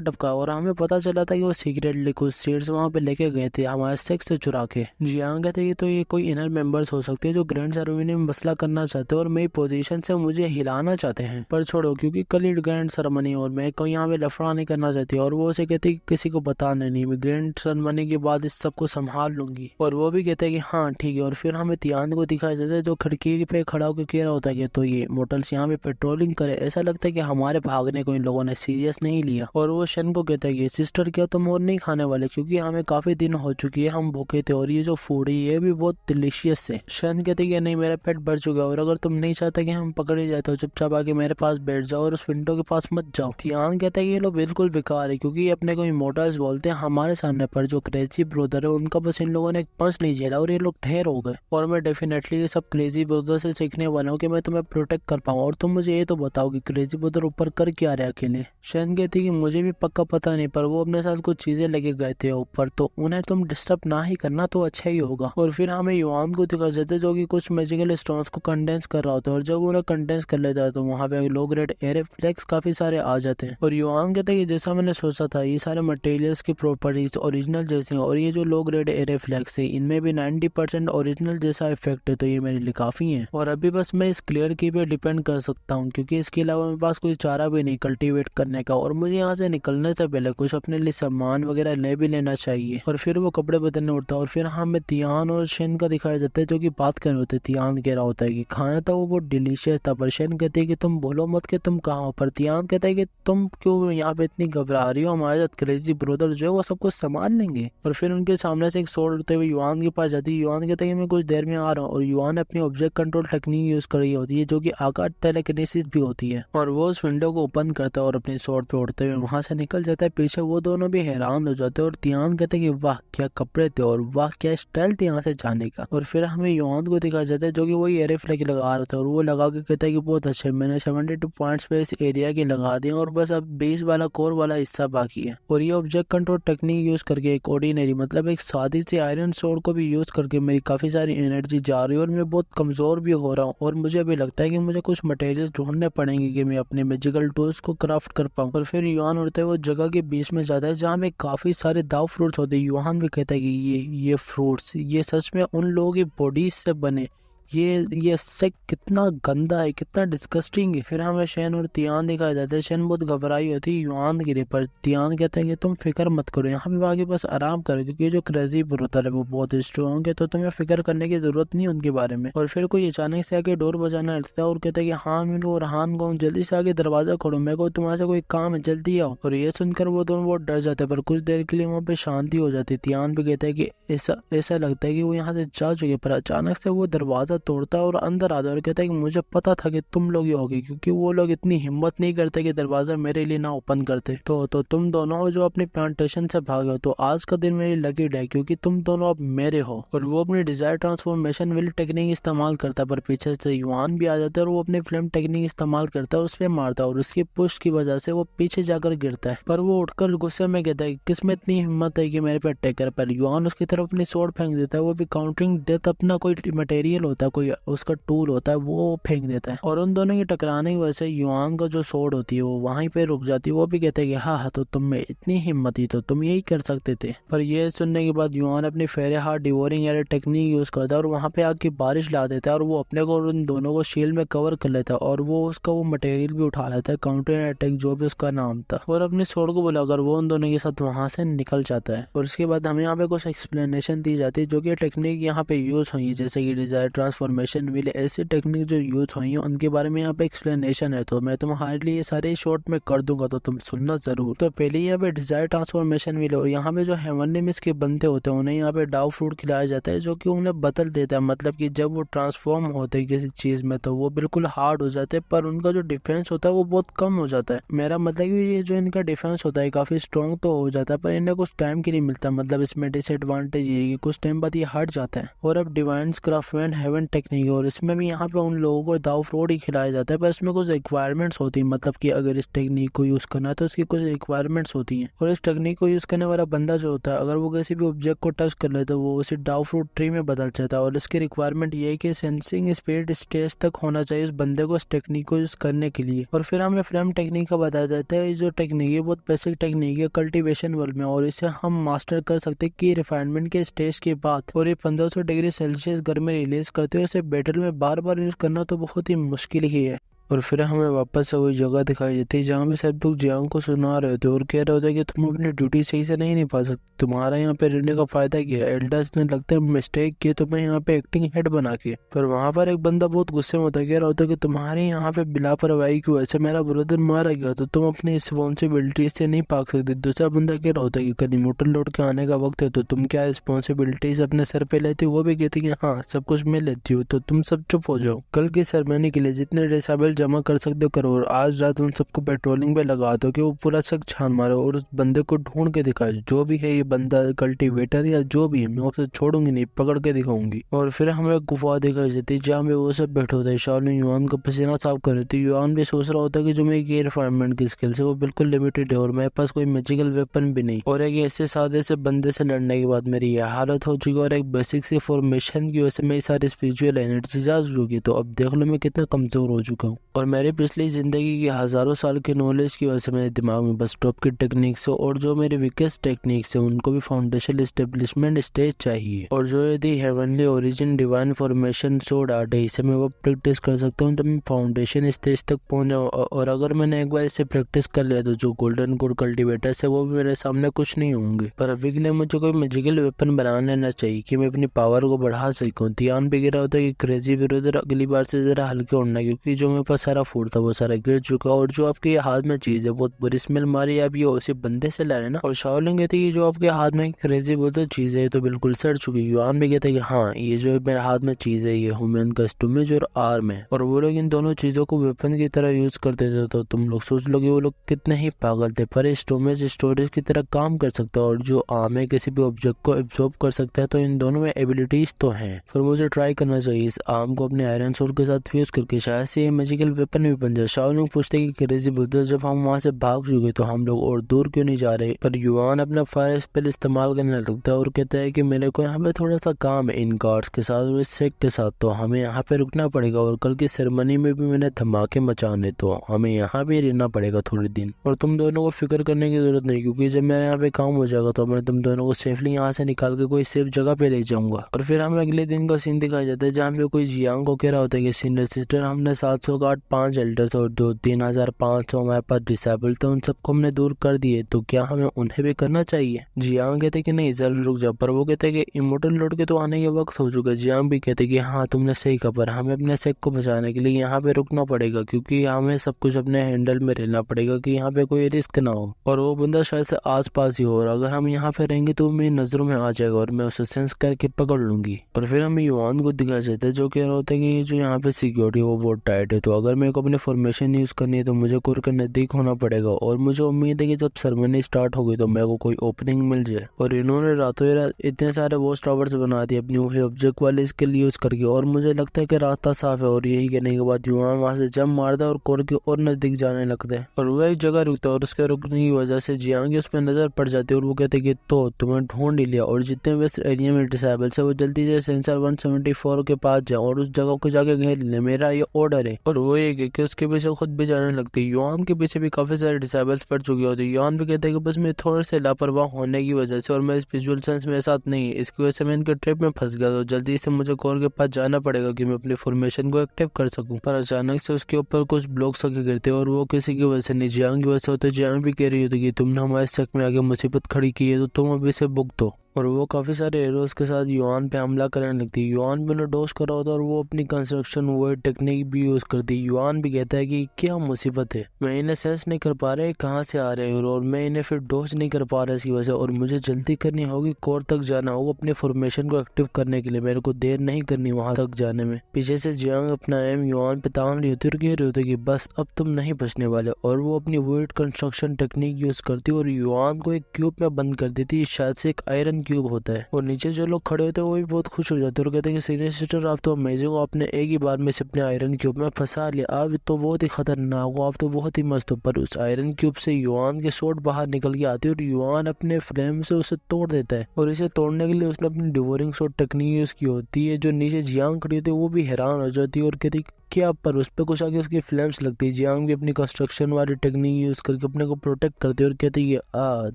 टपका। और हमें पता चला था कि वो सीक्रेटली कुछ सीड्स वहाँ पे लेके गए थे हमारे सेक्स से चुरा के। जियांग कहते हैं तो ये कोई इनर मेंबर्स हो सकते हैं जो ग्रैंड सेरेमनी में मसला करना चाहते हैं और मेरी पोजीशन से मुझे हिलाना चाहते हैं। पर छोड़ो क्योंकि कल ही ग्रैंड सेरेमनी और मैं कोई यहाँ पे लफड़ा नहीं करना चाहती। और वो उसे कहती किसी को बताना नहीं, मैं ग्रैंड सेरेमनी के बाद इस सबको संभाल लूंगी। और वो भी कहते हैं कि हाँ ठीक है। और फिर हमें तियान को दिखाया जाता है जो खिड़की पे खड़ा होकर कह रहा होता है कि तो ये मोटल्स यहाँ पे पेट्रोलिंग करे। ऐसा लगता है कि हमारे भागने को इन लोगों ने सीरियस नहीं लिया। और वो शन को कहता है कि सिस्टर क्या तुम और नहीं खाने वाले, क्योंकि हमें काफी दिन हो चुकी है, हम भूखे थे और ये जो फूड है ये भी बहुत डिलीशियस है। शन कहते कि नहीं मेरा पेट भर चुका है और अगर तुम नहीं चाहते कि हम पकड़े जाए तो चुपचाप आके मेरे पास बैठ जाओ और उस विंडो के पास मत जाओ। तियान कहता है कि ये लोग बिल्कुल बेकार है क्योंकि अपने को इमोर्टल्स बोलते हैं हमारे सामने, पर जो क्रेजी ब्रदर है उनका बस इन लोगों ने एक पंच नहीं झेला और ये लोग ठहर हो गए। और मैं डेफिनेटली ये सब क्रेजी ब्रदर से सीखने वाला हूँ कि मैं तुम्हें प्रोटेक्ट कर पाऊँ। और तुम मुझे ये तो बताओ कि क्रेजी ब्रदर ऊपर कर क्या रहे अकेले? शन कहती कि मुझे भी पक्का पता नहीं, पर वो अपने साथ कुछ चीजें लेके गए थे ऊपर, तो उन्हें तुम डिस्टर्ब ना ही करना तो अच्छा ही होगा। और फिर हमें युआन को दिखा जाते जो कि कुछ मैजिकल स्टोन्स को कंडेंस कर रहा होता है और जब वो उन्हें कंडेंस कर लेता है तो वहाँ पे लो ग्रेड एरे फ्लेक्स काफी सारे आ जाते हैं। और युआन कहते हैं कि जैसा मैंने सोचा था ये सारे मटेरियल्स की प्रॉपर्टीज ओरिजिनल जैसी हैं और ये जो लो ग्रेड एरे फ्लेक्स है इनमें भी 90% ओरिजिनल जैसा इफेक्ट है, तो ये मेरे लिए काफी है। और अभी बस मैं इस क्लियर की पे डिपेंड कर सकता हूँ क्योंकि इसके अलावा मेरे पास कोई चारा भी नहीं कल्टीवेट करने का। और मुझे यहाँ से निकलने से पहले कुछ अपने लिए सामान वगैरह ले भी लेना चाहिए। और फिर वो कपड़े बदलने उठता है और फिर हमें तियान और शेन का दिखाया जाता है जो कि बात कर रहे होते हैं। तियान कह रहा होता है कि खाना था वो बहुत डिलीशियस था, पर शेन कहते हैं कि तुम बोलो मत कि तुम कहाँ हो। पर तियान कहता है कि तुम क्यों यहाँ यहाँ पे इतनी घबरा रही हो, हमारे साथ क्रेजी ब्रदर जो है वो सब कुछ संभाल लेंगे। और फिर उनके सामने से एक सोर्ड उड़ते हुए युआन के पास जाती है। युआन कहता है कि मैं कुछ देर में आ रहा हूँ, और युआन अपनी ऑब्जेक्ट कंट्रोल टेक्निक यूज कर रही होती है जो कि आकार टेलेकिनेसिस भी होती है, और वो उस विंडो को ओपन करता है और अपने सोर्ड पे उड़ते हुए वहां से निकल जाता है। पीछे वो दोनों भी हैरान हो जाते हैं और तियान कहते हैं कि वाह क्या कपड़े थे और वाह क्या स्टाइल थे यहाँ से जाने का। और फिर हमें युआन को दिखाया जाता है जो कि वही एयर फ्लैग लगा रहा था, और वो लगा के कहता है कि बहुत अच्छे, मैंने 72 पॉइंट्स पे इस एरिया के लगा दिए और बस अब 20 वाला कोर वाला हिस्सा बाकी है। और ये ऑब्जेक्ट कंट्रोल टेक्निक यूज करके एक ऑर्डिनरी मतलब एक सादी सी आयरन सोर्ड को भी यूज करके मेरी काफी सारी एनर्जी जा रही है और मैं बहुत कमजोर भी हो रहा हूँ। और मुझे अभी लगता है कि मुझे कुछ मटेरियल ढूंढने पड़ेंगे कि मैं अपने मैजिकल टूल्स को क्राफ्ट कर पाऊँ। और फिर युआन उड़ते हुए जगह के बीच में जाता है जहाँ में काफी सारे दाव फ्रूट्स होते हैं। युआन भी कहता है कि ये फ्रूट्स ये सच में उन लोगों की बॉडीज से बने, ये सेक कितना गंदा है, कितना डिस्गस्टिंग है। फिर हमें शेन और तियान दिखाई जाते हैं। शेन बहुत घबराई होती है युआन गिरे पर तियान कहते हैं कि तुम फिक्र मत करो, यहाँ पे आगे बस आराम करो क्योंकि जो क्रेजी ब्रूटर है वो बहुत स्ट्रॉन्ग है, तो तुम्हें फिक्र करने की जरूरत नहीं उनके बारे में। और फिर कोई अचानक से आके डोर बजाना लगता है और कहता है कि हाँ मैं रहान को जल्दी से आगे दरवाजा खोलो, मेरे को तुम्हारे से कोई काम है, जल्दी आओ। और ये सुनकर वो दोनों बहुत डर जाते हैं, पर कुछ देर के लिए वहाँ पे शांति हो जाती है। तियान भी कहता है कि ऐसा लगता है कि वो यहाँ से जा चुके, पर अचानक से वो दरवाजा तोड़ता है और अंदर आता है और कहता है कि मुझे पता था कि तुम लोग ही होगे, क्योंकि वो लोग इतनी हिम्मत नहीं करते कि दरवाजा मेरे लिए ना ओपन करते। तो तुम दोनों हो जो अपनी प्लांटेशन से भागे हो, तो आज का दिन मेरी लकी डे क्योंकि तुम दोनों अब मेरे हो। और वो अपनी डिजायर ट्रांसफॉर्मेशन विल टेक्निक इस्तेमाल करता है, पर पीछे से युआन भी आ जाता है और वो अपनी फ्लेम टेक्निक इस्तेमाल करता है और उस पर मारता है, और उसकी पुश की वजह से वो पीछे जाकर गिरता है। पर वो उठकर गुस्से में कहता है किस में इतनी हिम्मत है कि मेरे पे अटैक कर। पर युआन उसकी तरफ अपनी स्वॉर्ड फेंक देता है, वो भी काउंटरिंग डेथ अपना कोई मटेरियल होता है, कोई उसका टूल होता है, वो फेंक देता है। और उन दोनों की टकराने की वजह से युआन का जो सोर्ड होती है वो वहीं पे रुक जाती है। वो भी कहते हैं कि हाँ तो तुम में इतनी हिम्मत ही तो तुम यही कर सकते थे। पर ये सुनने के बाद युआन अपनी फेरे heart devouring air technique use करता है और वहाँ पे आग की बारिश ला देता है और वो अपने को उन दोनों को शील्ड में कवर कर लेता है और वो उसका वो मटेरियल भी उठा लेता है, काउंटर अटैक जो भी उसका नाम था, और अपने सोर्ड को बुलाकर वो उन दोनों के साथ वहां से निकल जाता है। और उसके बाद हमें यहाँ पे कुछ एक्सप्लेनेशन दी जाती है जो कि टेक्निक यहाँ पे यूज हुई है, जैसे कि डिजायर ट्रांसफॉर्मेशन विल, ऐसी टेक्निक जो यूज हुई है उनके बारे में यहाँ पे एक्सप्लेनेशन है, तो मैं तुम्हारे लिए सारे शॉर्ट में कर दूंगा तो तुम सुनना जरूर। तो पहले यहाँ पे डिजायर ट्रांसफॉर्मेशन विल, और यहाँ पे जो हेवनली मिस के बनते होते हैं उन्हें यहाँ पे डाव फ्रूट खिलाया जाता है जो कि उन्हें बदल देता है, मतलब कि जब वो ट्रांसफॉर्म होते हैं किसी चीज में तो वो बिल्कुल हार्ड हो जाते हैं, पर उनका जो डिफेंस होता है वो बहुत कम हो जाता है। मेरा मतलब कि ये जो इनका डिफेंस होता है काफी स्ट्रॉन्ग तो हो जाता है, पर इन्हें कुछ टाइम के लिए मिलता है, मतलब इसमें डिसएडवांटेज ये है कि कुछ टाइम बाद ये हट जाता है। और अब डिवाइन क्राफ्टमैन हेवन टेक्निक, और इसमें भी यहाँ पे उन लोगों को दाव फ्रूट ही खिलाया जाता है, पर इसमें कुछ रिक्वायरमेंट्स होती है, मतलब कि अगर इस टेक्निक को यूज करना है तो उसकी कुछ रिक्वायरमेंट्स होती हैं। और इस टेक्निक को यूज करने वाला बंदा जो होता है अगर वो किसी भी ऑब्जेक्ट को टच कर ले तो वो उसे डाव फ्रूट ट्री में बदल जाता है, और इसकी रिक्वायरमेंट ये है कि सेंसिंग स्पीड स्टेज तक होना चाहिए उस बंदे को इस टेक्निक को यूज करने के लिए। और फिर हमें फ्लेम टेक्निक का बताया जाता है, जो टेक्निक है बहुत बेसिक टेक्निक है कल्टीवेशन वर्ल्ड में, और इसे हम मास्टर कर सकते हैं कि रिफाइनमेंट के स्टेज के बाद, और ये 1500 डिग्री सेल्सियस गर्मी रिलीज करते हुए इसे बैटल में बार बार यूज करना तो बहुत ही मुश्किल ही है। और फिर हमें वापस से वही जगह दिखाई देती है जहाँ पे सब लोग जियांग को सुना रहे थे और कह रहे होते कि तुम अपनी ड्यूटी सही से नहीं निभा सकते, तुम्हारा यहाँ पे रहने का फायदा क्या है। एल्डर्स ने लगता है मिस्टेक किए तुम्हें यहाँ पे एक्टिंग हेड बना के। पर वहाँ पर एक बंदा बहुत गुस्से में होता है, कह रहा होता है कि तुम्हारे यहाँ पे लापरवाही की वजह से मेरा ब्रदर मारा गया, तो तुम अपनी रिस्पॉन्सिबिलिटी से नहीं भाग सकते। दूसरा बंदा कह रहा होता है कि कल इमोर्टल लौट के आने का वक्त है तो तुम क्या रिस्पॉन्सिबिलिटीज अपने सर पे लेती हो। वो भी कहती है हाँ सब कुछ मैं लेती हूँ, तो तुम सब चुप हो जाओ, कल की सेरेमनी के लिए जितने डिसेबल जमा कर सकते हो करो, और आज रात उन सबको पेट्रोलिंग पे लगा दो कि वो पूरा शक छान मारो और उस बंदे को ढूंढ के दिखाए, जो भी है ये बंदा कल्टीवेटर या जो भी है मैं उसे छोड़ूंगी नहीं, पकड़ के दिखाऊंगी। और फिर हमें गुफा दिखाई देती है जहाँ पे वो सब बैठे होते हैं, शाओलिन युआन का पसीना साफ कर रही थी। युआन भी सोच रहा होता है कि जो मेरी रिफाइनमेंट की स्किल्स है वो बिल्कुल लिमिटेड है और मेरे पास कोई मैजिकल वेपन भी नहीं, और एक ऐसे सादे से बंदे से लड़ने के बाद मेरी यह हालत हो चुकी है, और एक बेसिक सी फॉर्मेशन की वजह से मेरी सारी स्पिरिचुअल एनर्जी जा चुकी है, तो अब देख लो मैं कितना कमजोर हो चुका हूँ। और मेरी पिछली जिंदगी की हजारों साल की नॉलेज की वजह से मेरे दिमाग में बस टॉप की टेक्निक्स और जो मेरे वीकेस्ट टेक्निक्स है उनको भी फाउंडेशन एस्टेब्लिशमेंट स्टेज चाहिए, और जो यदि हेवनली ओरिजिन डिवाइन फॉर्मेशन सोड आर्ट है इसे मैं वो प्रैक्टिस कर सकता हूँ तो मैं फाउंडेशन स्टेज तक पहुंच जाऊँ। और अगर मैंने एक बार इसे प्रैक्टिस कर लिया तो जो गोल्डन कोड कल्टीवेटर्स है वो भी मेरे सामने कुछ नहीं होंगे। पर अभी के लिए मुझे कोई मैजिकल वेपन बना लेना चाहिए कि मैं अपनी पावर को बढ़ा सकूँ। ध्यान भी गिरा होता है कि क्रेजी विरोधर अगली बार से जरा हल्के उड़ना, क्योंकि जो मेरे पास सारा फूड था वो सारा गिर चुका, और जो आपके हाथ में चीज है बहुत बुरी स्मेल मारी, आप ये उसी बंदे से लाए ना। और शाओलिंग कहती है कि जो आपके हाथ में क्रेजी बोलते चीज है तो बिल्कुल सड़ चुकी। युआन भी कहते हैं कि हाँ ये जो मेरे हाथ में चीज है ये ह्यूमन का स्टोमेज और आर्म है, और वो लोग इन दोनों चीजों को वेपन की तरह यूज करते थे। तो तुम लोग सोच लो कि वो लोग कितने ही पागल थे, पर स्टोमेज स्टोरेज की तरह काम कर सकता है और जो आर्म है किसी भी ऑब्जेक्ट को एब्जॉर्ब कर सकता है। तो इन दोनों में एबिलिटीज तो हैं, फिर मुझे ट्राई करना चाहिए इस आर्म को अपने आयरन सोर्ड के साथ फ्यूज करके, शायद से ये मैजिकल वेपन भी बन जाए। शाओलिंग पूछते कि क्रेजी बुद्ध जब हम वहाँ से भाग चुके तो हम लोग और दूर क्यों नहीं जा रहे, पर युआन अपना फायर स्पेल इस्तेमाल करने लगता है और कहता है कि मेरे को यहाँ पे थोड़ा सा काम है इन गार्ड्स के साथ और इस सेक्ट के साथ, तो हमें यहाँ पे रुकना पड़ेगा, और कल की सेरेमनी में भी मैंने धमाके मचाने, तो हमें यहाँ भी रहना पड़ेगा थोड़े दिन, और तुम दोनों को फिक्र करने की जरूरत नहीं, क्योंकि जब मेरे यहाँ पे काम हो जाएगा तो मैं तुम दोनों को सेफली यहाँ से निकाल के कोई सेफ जगह पे ले जाऊंगा। और फिर हमें अगले दिन का सीन दिखाया जाता है जहाँ पे कोई जियांग को कह रहा होता है कि सीनियर सिस्टर हमने 700 गार्ड 5 एल्डर्स और जो 3500 हमारे पास डिसेबल थे उन सबको हमने दूर कर दिए, तो क्या हमें उन्हें भी करना चाहिए। जियांग कहते कि नहीं जरूर रुक जाओ, पर वो कहते कि इमोर्टल लॉर्ड के तो आने के वक्त हो चुका है। जियांग भी कहते कि हाँ तुमने सही कहा, पर हमें अपने सेक को बचाने के लिए यहाँ पे रुकना पड़ेगा, क्योंकि हमें सब कुछ अपने हैंडल में रहना पड़ेगा कि यहाँ पे कोई रिस्क ना हो, और वो बंदा शायद से आस पास ही हो, और अगर हम यहाँ पे रहेंगे तो मेरी नजरों में आ जाएगा और मैं उसे सेंस करके पकड़ लूंगी। और फिर हमें युआन को दिखाया जाता है जो कह रहा होता है कि जो यहाँ पे सिक्योरिटी वो बहुत टाइट है, तो अगर मेरे को अपने फॉर्मेशन यूज करनी है तो मुझे कोर के नजदीक होना पड़ेगा, और मुझे उम्मीद है कि जब सेरेमनी स्टार्ट होगी तो मेरे को कोई ओपनिंग मिल जाए। और इन्होंने रातों ही रात इतने सारे वॉच टावर्स बना दिए अपनी वही ऑब्जेक्ट वाले स्किल यूज करके, और मुझे लगता है कि रास्ता साफ है, और यही कहने के बाद युआन वहां से जंप मारता है और कोर के और नजदीक जाने लगता है, और वो एक जगह रुकता है, और उसके रुकने की वजह से जियांग उस पर नजर पड़ जाती है, और वो कहते हैं कि तो तुम्हें ढूंढ ही लिया, और जितने वेस्ट एरिया में डिसेबल्स है वो जल्दी से सेंसर 174 के पास जाए और उस जगह को जाके घेर ले, मेरा ये ऑर्डर है। और वो ये कि उसके पीछे खुद भी जाने लगती है। युआन के पीछे भी काफी सारे डिसेबल्स पड़ चुके होते हैं। युआन भी कहते हैं कि बस मैं थोड़े से लापरवाह होने की वजह से और मैं इस विजुअल सेंस मेरे साथ नहीं है, इसकी वजह से मैं इनके ट्रिप में फंस गया, तो जल्दी से मुझे कोर के पास जाना पड़ेगा कि मैं अपनी फॉर्मेशन को एक्टिव कर सकूं। पर अचानक से उसके ऊपर कुछ ब्लॉक्स आके गिरते और वो किसी की वजह से नहीं जियांग की वजह से होते। जियांग भी कह रही होती कि तुमने हमारे शक में आगे मुसीबत खड़ी की है तो तुम अभी से भुगतो दो, और वो काफी सारे एरोस के साथ युआन पे हमला करने लगती है। युआन भी उन्हें डोज कर रहा होता है और वो अपनी कंस्ट्रक्शन वर्ड टेक्निक भी यूज करती है। युआन भी कहता है कि क्या मुसीबत है, मैं इन्हें सेंस नहीं कर पा रहा कहाँ से आ रहे हैं, और मैं इन्हें फिर डोज नहीं कर पा रहा इसकी वजह से, और मुझे जल्दी करनी होगी, कोर तक जाना होगा अपने फॉर्मेशन को एक्टिव करने के लिए, मेरे को देर नहीं करनी वहां तक जाने में। पीछे से जियांग अपना एम युआन पे तान रही होती है और कह रही होती है कि बस अब तुम नहीं बचने वाले, और वो अपनी वर्ड कंस्ट्रक्शन टेक्निक यूज करती है और युआन को एक क्यूब में बंद कर देती है, शायद से एक आयरन क्यूब होता है, और नीचे जो लोग खड़े होते हैं वो भी बहुत खुश हो जाते हैं और कहते हैं कि सीनियर सिस्टर आप तो अमेजिंग हो, आपने एक ही बार में से अपने आयरन क्यूब में फंसा लिया, आप तो बहुत ही खतरनाक हो, आप तो बहुत ही मस्त हो। पर उस आयरन क्यूब से युआन के शॉट बाहर निकल के आती है और युआन अपने फ्लेम से उसे तोड़ देता है, और इसे तोड़ने के लिए उसने अपनी डिवोरिंग शॉट टेक्निक यूज की होती है। जो नीचे जियांग खड़ी होती है वो भी हैरान हो जाती है और कहती है क्या, पर उस पर कुछ आगे उसकी फ्लेम्स लगती है। जियांग भी अपनी कंस्ट्रक्शन वाली टेक्निक यूज करके अपने को प्रोटेक्ट करती है और कहती है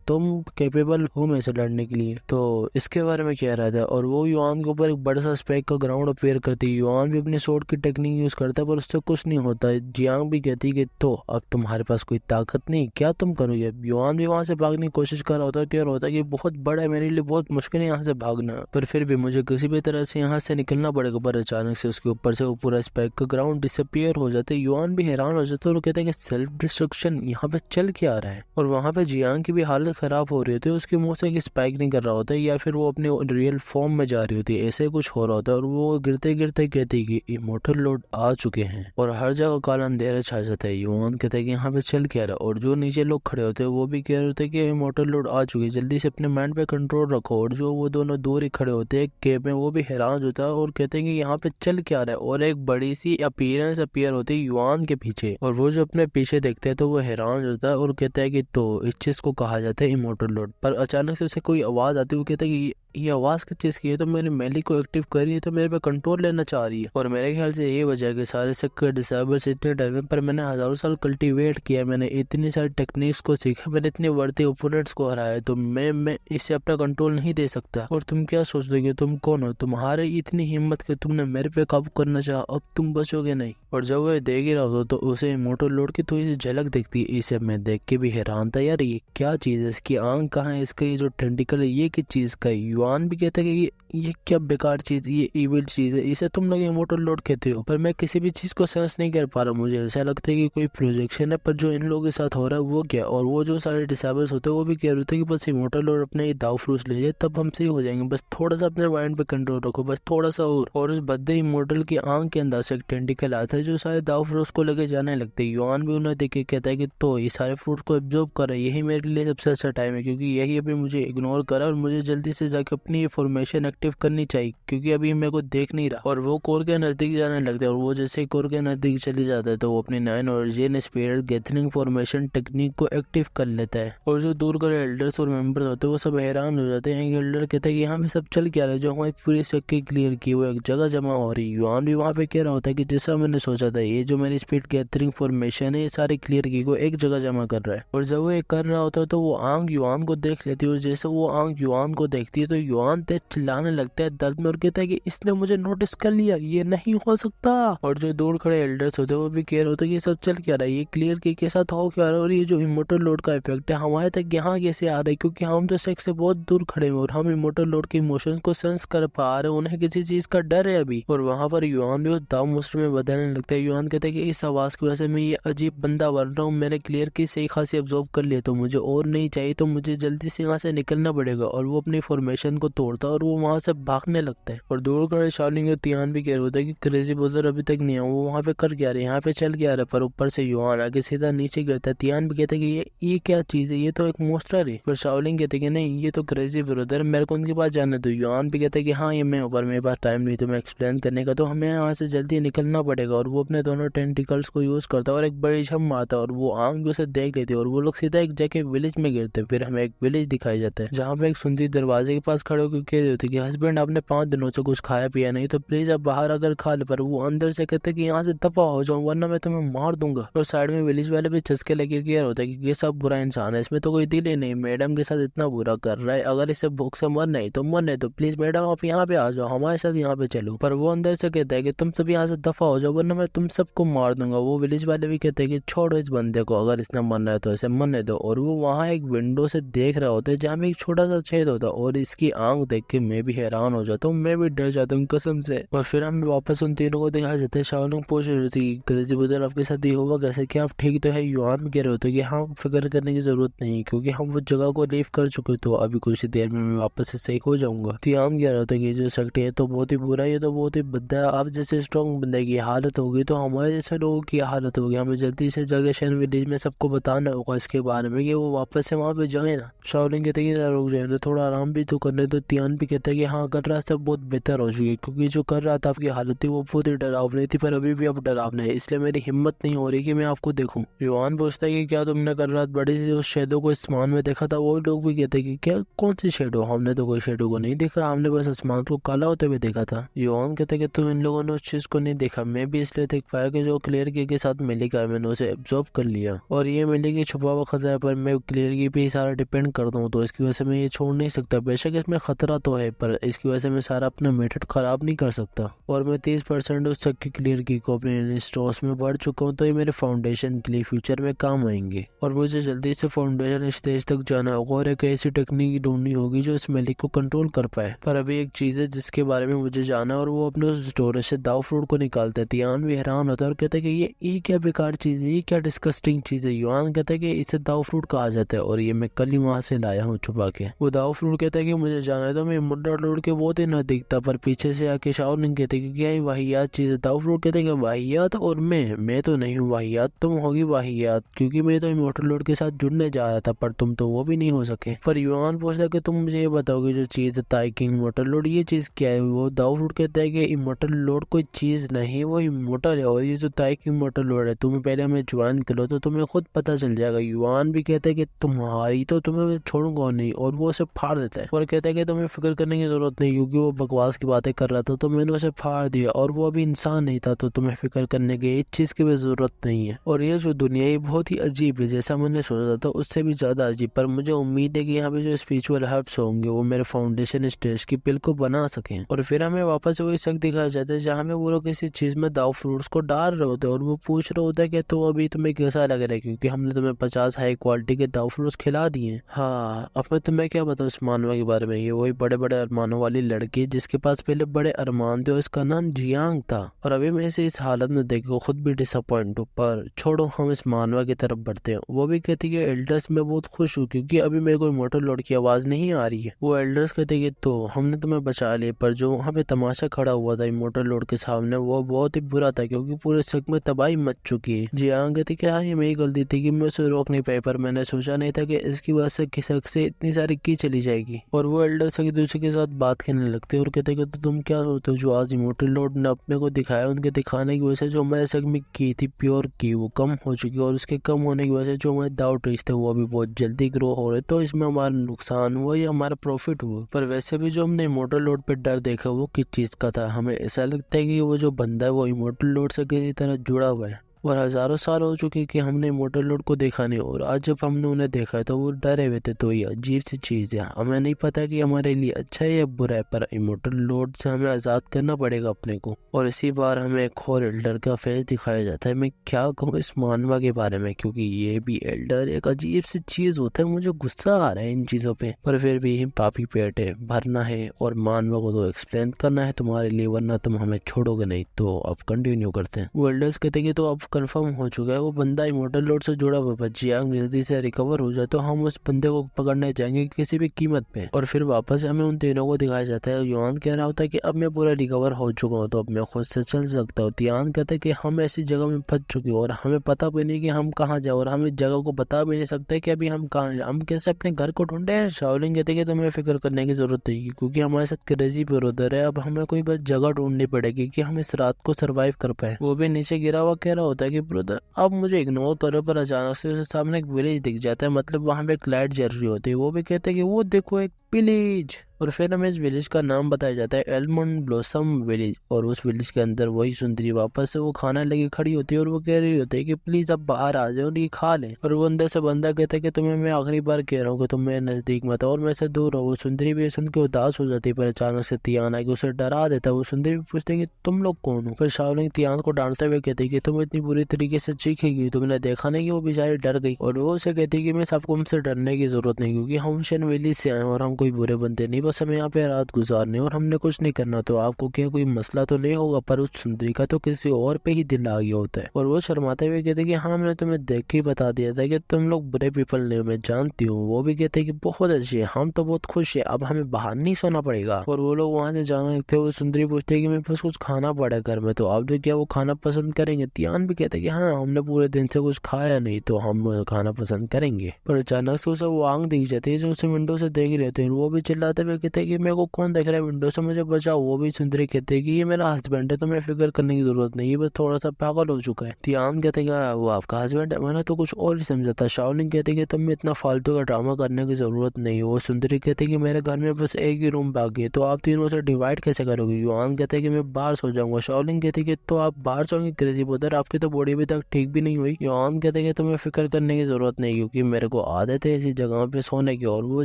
तुम कैपेबल हो मेरे से लड़ने के लिए, तो इसके बारे में कह रहा था। और वो युआन के ऊपर एक बड़ा सा स्पेक का ग्राउंड अपेयर करती है। युआन भी अपने शॉट की टेक्निक यूज करता है पर उससे कुछ नहीं होता है। जियांग भी कहती है कि तो अब तुम्हारे पास कोई ताकत नहीं, क्या तुम करोगे। युआन भी वहां से भागने की कोशिश कर रहा होता है, कह रहा होता है कि बहुत बड़ा है, मेरे लिए बहुत मुश्किल है यहाँ से भागना, पर फिर भी मुझे किसी भी तरह से यहाँ से निकलना पड़ेगा। पर अचानक से उसके ऊपर से वो पूरा स्पेक का ग्राउंड डिसअपियर हो जाते। युआन भी हैरान हो जाते और कहते हैं कि सेल्फ डिस्ट्रक्शन यहाँ पे चल के आ रहा है, और वहां पे जियांग की भी हालत खराब हो रही होती है, उसके मुंह से एक स्पाइक नहीं कर रहा होता है या फिर वो अपने रियल फॉर्म में जा रही होती है, ऐसे कुछ हो रहा होता है। और वो गिरते गिरते कहती है कि इमोर्टल लॉर्ड आ चुके हैं और हर जगह काला अंधेरा छा जाता है। युआन कहता है कि यहाँ पे चल क्या रहा है, और जो नीचे लोग खड़े होते हैं वो भी कह रहे होते हैं कि इमोर्टल लॉर्ड आ चुके हैं, जल्दी से अपने माइंड पे कंट्रोल रखो। और जो वो दोनों दूर ही खड़े होते हैं केव में वो भी हैरान होता है और कहते हैं कि यहाँ पे चल क्या रहा है, और एक बड़ी सी अपीयरेंस अपीयर होती है युआन के पीछे, और वो जो अपने पीछे देखते हैं तो वो हैरान होता है और कहता है कि तो इस चीज को कहा जाता है इमोर्टल लॉर्ड। पर अचानक से उसे कोई आवाज आती है, वो कहता है कि ये आवाज किस चीज की है, तो मेरे मेली को एक्टिव कर रही है, तो मेरे पे कंट्रोल लेना चाह रही है। और मेरे ख्याल से ये वजह है कि सारे सिक्के डिसेबल्स इतने डर पर मैंने हजारों साल कल्टीवेट किया, मैंने इतनी सारी टेक्निक्स को सीखा, मैंने इतने वर्दी ओपोनेंट्स को हराया, तो मैं इससे अपना कंट्रोल नहीं दे सकता। और तुम क्या सोच दोगे, तुम कौन हो, तुम्हारे इतनी हिम्मत कि तुमने मेरे पे काबू करना चाहा, अब तुम बचोगे नहीं। और जब वो देख ही रहा हो तो उसे इमोर्टल लॉर्ड की थोड़ी सी झलक दिखती है। इसे मैं देख के भी हैरान था, यार ये क्या चीज है, इसकी आंख कहाँ है, इसका ये जो टेंटिकल है ये किस चीज का है। युआन भी कहता है कि ये क्या बेकार चीज, ये इविल चीज है, इसे तुम लोग इमोर्टल लॉर्ड कहते हो। पर मैं किसी भी चीज को सेंस नहीं कर पा रहा। मुझे ऐसा लगता है कि कोई प्रोजेक्शन है, पर जो इन लोगों के साथ हो रहा है वो क्या। और वो जो सारे डिसेबल्स होते हैं वो भी कह रहे थे कि बस इमोर्टल लॉर्ड अपने दाव फ्रूट्स ले जाए तब हम सही हो जाएंगे, बस थोड़ा सा अपने माइंड पे कंट्रोल रखो, बस थोड़ा सा। और उस बद्दे इमोर्टल की आंख के अंदर से एक टेंटिकल आता है जो सारे दाव फ्रूट्स को लेके जाने लगते हैं। युआन भी उन्हें देख के कहता है कि तो ये सारे फ्रूट को एब्जॉर्ब कर रहा है, यही मेरे लिए सबसे अच्छा टाइम है, क्योंकि यही अभी मुझे इग्नोर करा और मुझे जल्दी से जाके अपनी ये फॉर्मेशन एक्टिव करनी चाहिए, क्योंकि अभी मेरे को देख नहीं रहा। और वो कोर के नजदीक जाने लगते हैं, और वो जैसे कोर के नजदीक चले जाता है तो वो अपनी 9 origin spirit gathering formation technique को एक्टिव कर लेता है। और जो दूर के एल्डर्स और मेंबर्स होते हैं वो सब हैरान हो जाते हैं। एल्डर कहता है कि यहाँ पे सब चल क्या रहा है, जो हमारी पूरी शक्ति क्लियर की वो एक जगह जमा हो रही है। युआन भी वहाँ पे कह रहा होता है कि जैसा मैंने सोचा था, ये जो मेरी स्पीड गैदरिंग फॉर्मेशन है ये सारी क्लियर की को एक जगह जमा कर रहा है। और जब वो ये कर रहा होता है तो वो आंख युआन को देख लेती है, और जैसे वो आंख युआन को देखती है तो युआन तेज चिल्लाने लगता है दर्द में और कहता है कि इसने मुझे नोटिस कर लिया, ये नहीं हो सकता। और जो दूर खड़े एल्डर्स होते हैं वो भी कह रहे होते हैं कि सब चल क्या रहा है, ये क्लियर की के साथ हो क्या रहा है, और ये जो इमोर्टल लॉर्ड का इफेक्ट है हमारे तक यहाँ कैसे आ रहा है, क्योंकि हम तो सेक्स से बहुत दूर खड़े हैं और हम इमोर्टल लॉर्ड के इमोशंस को सेंस कर पा रहे हैं, उन्हें किसी चीज का डर है अभी। और वहां पर युआन भी उस दाव मोस्टर में बदलने लगता है। युआन कहते हैं कि इस आवाज की वजह से मैं ये अजीब बंदा बन रहा हूँ, मैंने क्लियर की सही खासी ऑब्जर्व कर लिया, तो मुझे और नहीं चाहिए, तो मुझे जल्दी से यहाँ से निकलना पड़ेगा। और वो अपनी फॉर्मेशन को तोड़ता है और वो वहां से भागने लगता है। और दूर खड़े शाओलिंग और तियान भी कह रहे होता है कि क्रेजी बुजर अभी तक नहीं है, वो वहां पे कर क्या रहे, यहाँ पे चल क्या रहा है। पर ऊपर से युआन आगे सीधा नीचे गिरता है। तियान भी कहता है कि ये क्या चीज है, ये तो एक मोस्टर है। पर शाओलिंग कहते कि नहीं, ये तो क्रेजी ब्रदर, मेरे को उनके पास जाने दो। युआन भी कहता है कि हाँ ये मैं ऊपर, मेरे पास टाइम नहीं तुम्हें एक्सप्लेन करने का, तो हमें यहाँ से जल्दी निकलना पड़ेगा। और वो अपने दोनों टेंटिकल्स को यूज करता है और एक बड़ी छम मारता है, और वो आंख भी उसे देख लेती है और वो लोग सीधा एक जाके विलेज में गिरते हैं। फिर हमें एक विलेज दिखाई जाता है जहाँ पे एक सुंदरी दरवाजे के पास खड़े होकर कह रही होती है कि हस्बैंड आपने 5 दिनों से कुछ खाया पिया नहीं, तो प्लीज आप बाहर अगर खा ले। पर वो अंदर से कहते हैं कि यहाँ से दफा हो जाओ वरना मैं तुम्हें मार दूंगा। और साइड में विलेज वाले भी चस्के लगे कह होता है कि ये सब बुरा इंसान है, इसमें तो कोई दिल ही नहीं, मैडम के साथ इतना बुरा कर रहा है, अगर इसे भूख से मरना है तो मरने दो, प्लीज मैडम आप यहाँ पे आ जाओ, हमारे साथ यहाँ पे चलो। पर वो अंदर से कहता है कि तुम सब यहाँ से दफा हो जाओ वरना मैं तुम सबको मार दूंगा। वो विलेज वाले भी कहते हैं कि छोड़ो इस बंदे को, अगर इसने मरना है तो इसे मरने दो। और वो वहाँ एक विंडो से देख रहा होता है जहाँ में एक छोटा सा छेद होता है, और इसकी आंख देख के मैं भी हैरान हो जाता हूँ, मैं भी डर जाता हूँ कसम से। और फिर हम वापस उन तीनों को दिखाई जाते हैं। शाओलिंग पूछ रही थी क्रेजी ब्रदर आपके साथ ये हुआ कैसे, क्या आप ठीक तो है। युआन कह रहे होते कि हाँ फिक्र करने की जरूरत नहीं, क्योंकि हम वो जगह को लीव कर चुके, तो अभी कुछ ही देर में मैं वापस से सही हो जाऊंगा। तियान कह रहा होता है कि जो शक्ति है तो बहुत ही बुरा, ये तो बहुत ही बद्दा है, आप जैसे स्ट्रॉन्ग बंदे की हालत होगी तो हमारे जैसे लोगों की हालत होगी, हमें जल्दी से जगह शहर विलेज में सबको बताना होगा इसके बारे में कि वो वापस से वहाँ पे जाए ना। शाओलिंग कहते हैं कि रुक जाए, थोड़ा आराम भी तो करने। तो तियान भी कहता है कि हाँ कर रास्ता बहुत बेहतर हो चुकी है, क्योंकि जो कर रहा था आपकी हालत थी वो बहुत ही डरावनी थी, पर अभी भी अब डरावना है, इसलिए मेरी हिम्मत नहीं हो रही कि मैं आपको देखूं। युआन पूछता है कि क्या तुमने कल रात बड़ी सी उस शेडो को आसमान में देखा था। वो लोग भी कहते हैं कि क्या, कौन सी शेडो, हमने तो कोई शेडो को नहीं देखा, हमने बस आसमान को काला होते हुए देखा था। युआन कहते हैं कि तुम इन लोगों ने उस चीज को नहीं देखा, मैं भी इसलिए देख पाया कि जो क्लियर के साथ मिलेगा मैंने उसे एब्जॉर्ब कर लिया, और ये मिलेगी छुपा हुआ खतरा पर मैं क्लियर की पे सारा डिपेंड करता हूँ, तो इसकी वजह से मैं ये छोड़ नहीं सकता। बेशक इसमें खतरा तो है, पर इसकी वजह से मैं सारा अपना मेथड खराब नहीं कर सकता। और मैं 30% उस तक की क्लियर की को अपने स्टोर्स में बढ़ चुका हूँ, तो ये मेरे फाउंडेशन के लिए फ्यूचर में काम आएंगे। और मुझे जल्दी से फाउंडेशन स्टेज तक जाना होगा और एक ऐसी टेक्निक ढूंढनी होगी जो इस मेलिक को कंट्रोल कर पाए। पर अभी एक चीज है जिसके बारे में मुझे जाना, और वो अपने उस स्टोरेज से दाव फ्रूट को निकालता है। तियान भी हैरान होता है और कहता है कि ये क्या बेकार चीज है, ये क्या डिस्कस्टिंग चीज है। युआन कहता है कि इसे दाव फ्रूट कहा जाता है और ये मैं कल ही वहां से लाया हूँ छुपा के। वो दाव फ्रूट कहता है कि मुझे जाना है, तो मैं मुंडा तोड़ के वो दिन न दिखता, पर पीछे से आके शाओलिंग कहते कि क्या वाहियात चीज है। दाव फ्रूट कहते हैं कि वाहियात, और मैं तो नहीं हूँ वाहियात, तुम होगी वाहियात, क्योंकि मैं तो इमोर्टल लॉर्ड के साथ जुड़ने जा रहा था, पर तुम तो वो भी नहीं हो सके। पर युआन पूछता कि तुम मुझे ये बताओगे जो चीज ताई किंग इमोर्टल लॉर्ड, ये चीज क्या है। वो दाव फ्रूट कहता है कि इमोर्टल लॉर्ड कोई चीज नहीं, वो इमोर्टल है, और ये जो ताई किंग इमोर्टल लॉर्ड है तुम्हें पहले हमें ज्वाइन करो तो तुम्हें खुद पता चल जाएगा। युआन भी कहता है कि तुम्हारी तो तुम्हें मैं छोड़ूंगा नहीं, और वो उसे फाड़ देता है और कहता है कि तुम्हें फिक्र करने की जरूरत नहीं, क्योंकि वो बकवास की बातें कर रहा था तो मैंने उसे फाड़ दिया, और वो अभी इंसान नहीं था, तो तुम्हें फिक्र करने की इस चीज की भी जरूरत नहीं है। और ये जो दुनिया है बहुत ही अजीब है, जैसा मैंने सोचा था उससे भी ज्यादा अजीब, पर मुझे उम्मीद है कि यहाँ पे जो स्पिरिचुअल हर्ब्स होंगे वो मेरे फाउंडेशन स्टेज की पिल को बना सके। और फिर हमें वापस वही शक दिखाया जाता है जहाँ में वो लोग किसी चीज में दाव फ्रूट्स को डाल रहे होते हैं, और वो पूछ रहे होता है कि तो अभी तुम्हें कैसा लग रहा है, क्योंकि हमने तुम्हें 50 हाई क्वालिटी के दाव फ्रूट्स खिला दिए। हाँ अब मैं तुम्हें क्या बताऊँ इस मानवा के बारे में, ये वही बड़े बड़े अरमान अरमानों वाली लड़की जिसके पास पहले बड़े अरमान थे और इसका नाम जियांग था, और अभी मैं इसे इस हालत में देखो खुद भी डिसअपॉइंट हूँ। पर छोड़ो, हम इस मानवा की तरफ बढ़ते हैं। वो भी कहती है एल्डर्स मैं बहुत खुश हूँ क्योंकि अभी मेरे को मोटर लोड की आवाज नहीं आ रही है। वो एल्डर्स कहते कि तो हमने तुम्हें बचा लिया, पर जो वहाँ पे तमाशा खड़ा हुआ था मोटर लोड के सामने वो बहुत ही बुरा था क्योंकि पूरे शक में तबाही मच चुकी है। जियांग कहती कि हाँ ये मेरी गलती थी कि मैं उसे रोक नहीं पाई, पर मैंने सोचा नहीं था कि इसकी वजह से किसक से इतनी सारी की चली जाएगी। और वो एल्डर्स एक दूसरे के साथ बात करने लगते और कहते कि तो तुम क्या सोचते हो जो आज मोटर लोड ने अपने को दिखाया, उनके दिखाने की वजह से जो हमारे शक में की थी प्योर की वो कम हो चुकी है, और उसके कम होने की वजह से जो हमारे डाउट थे वो अभी बहुत जल्दी ग्रो हो रहे, तो इसमें हमारा नुकसान हुआ या हमारा प्रॉफिट हुआ। पर वैसे भी जो हमने मोटर लोड पे डर देखा वो किस चीज का था, हमें ऐसा लगता है कि वो जो बंदा है वो मोटर लोड से किसी तरह जुड़ा हुआ है। और हजारों साल हो चुके कि हमने मोटर लोड को देखा नहीं, और आज जब हमने उन्हें देखा है तो वो डरे हुए थे। तो ये अजीब सी चीज है, हमें नहीं पता कि हमारे लिए अच्छा है या बुरा है, पर मोटर लोड से हमें आजाद करना पड़ेगा अपने को। और इसी बार हमें एक और एल्डर का फेस दिखाया जाता है। मैं क्या कहूँ इस मानवा के बारे में, क्योंकि ये भी एल्डर एक अजीब सी चीज होता है। मुझे गुस्सा आ रहा है इन चीजों पे, पर फिर भी पापी पेट है, भरना है और मानवा को तो एक्सप्लेन करना है तुम्हारे लिए, वरना तुम हमें छोड़ोगे नहीं। तो अब कंटिन्यू करते हैं। वो एल्डर्स कहते हैं कि तो अब कंफर्म हो चुका है वो बंदा मोटर लोड से जुड़ा हुआ है। जियांग जल्दी से रिकवर हो जाए तो हम उस बंदे को पकड़ने जाएंगे किसी भी कीमत पे। और फिर वापस हमें उन तीनों को दिखाया जाता है। युआन कह रहा होता है कि अब मैं पूरा रिकवर हो चुका हूँ तो अब मैं खुद से चल सकता हूँ। तियान कहते हैं कि हम ऐसी जगह में फंस चुके हैं और हमें पता भी नहीं कि हम कहाँ जाए, और हम इस जगह को बता भी नहीं सकते कि अभी हम कहाँ हैं, हम कैसे अपने घर को ढूंढे। शाओलिंग कहते हैं कि तुम्हें फिक्र करने की जरूरत नहीं क्योंकि हमारे साथ क्रेजी ब्रदर है, अब हमें कोई बस जगह ढूंढनी पड़ेगी कि हम इस रात को सरवाइव कर पाए। वो भी नीचे गिरा हुआ कह रहा होता है कि ब्रदर अब मुझे इग्नोर करो, पर अचानक से उसके सामने एक विलेज दिख जाता है, मतलब वहां पे एक लाइट जल रही होती है। वो भी कहते हैं कि वो देखो एक विलेज, और फिर हमें इस विलेज का नाम बताया जाता है एलमंड ब्लॉसम विलेज। और उस विलेज के अंदर वही सुंदरी वापस से वो खाना लेके खड़ी होती है और वो कह रही होती है कि प्लीज अब बाहर आ जाओ और ये खा ले। और वो अंदर से बंदा कहता है कि तुम्हें मैं आखिरी बार कह रहा हूँ कि तुम मेरे नजदीक मत आओ और मेरे से दूर रहो। वो सुंदरी भी सुन के उदास हो जाती है, पर अचानक से तियान आके उसे डरा देता है। वो सुंदरी भी पूछती है कि तुम लोग कौन हो। फिर शाओलिंग तियान को डांटते हुए कहती है कि तुम इतनी बुरी तरीके से चीखेगी, तुमने देखा नहीं कि वो बेचारी डर गई। और वो उसे कहती है कि मैं सबको हमसे डरने की जरूरत नहीं क्योंकि हम शन विलेज से आए और हम कोई बुरे बंदे नहीं, बस हमें यहाँ पे रात गुजारने और हमने कुछ नहीं करना। तो आपको क्या कोई मसला तो नहीं होगा। पर उस सुंदरी का तो किसी और पे ही दिल आ गया होता है और वो शर्माते हुए कहते कि हाँ मैंने तुम्हें देख के बता दिया था कि तुम लोग बुरे पीपल नहीं, मैं जानती हूँ। वो भी कहते कि बहुत अच्छी है, हम तो बहुत खुश है, अब हमें बाहर नहीं सोना पड़ेगा। और वो लोग वहां से जाने लगते। वो सुंदरी पूछते कि मेरे पास कुछ खाना पड़ा घर में, तो आप जो क्या वो खाना पसंद करेंगे। तियान भी कहते कि हाँ हमने पूरे दिन से कुछ खाया नहीं तो हम खाना पसंद करेंगे। पर अचानक से उसे वो आंख दिख जाती है जो उसे विंडो से देख रहे थे। वो भी चिल्लाते हुए कहते हैं कि मेरे को कौन देख रहा है विंडो से, मुझे बचाओ। वो भी सुंदरी कहते हैं कि ये मेरा हस्बैंड है, तुम्हें फिक्र करने की जरूरत नहीं, ये बस थोड़ा सा पागल हो चुका है। तियान कहते हैं वो आपका हस्बैंड है, मैंने तो कुछ और ही समझा था। शाओलिंग कहते हैं कि तुम्हें इतना फालतू का ड्रामा करने की जरूरत नहीं है। वो सुंदरी कहते हैं कि मेरे घर में बस एक ही रूम बाकी है, तो आप तीनों से डिवाइड कैसे करोगे। युआन कहते हैं कि मैं बाहर सो जाऊंगा। शाओलिंग कहते हैं कि तो आप बाहर सोएंगे क्रेजी ब्रदर, आपकी तो बॉडी अभी तक ठीक भी नहीं हुई। युआन कहते हैं कि तुम्हें फिक्र करने की जरूरत नहीं क्योंकि मेरे को आदत है ऐसी जगह पे सोने की। और वो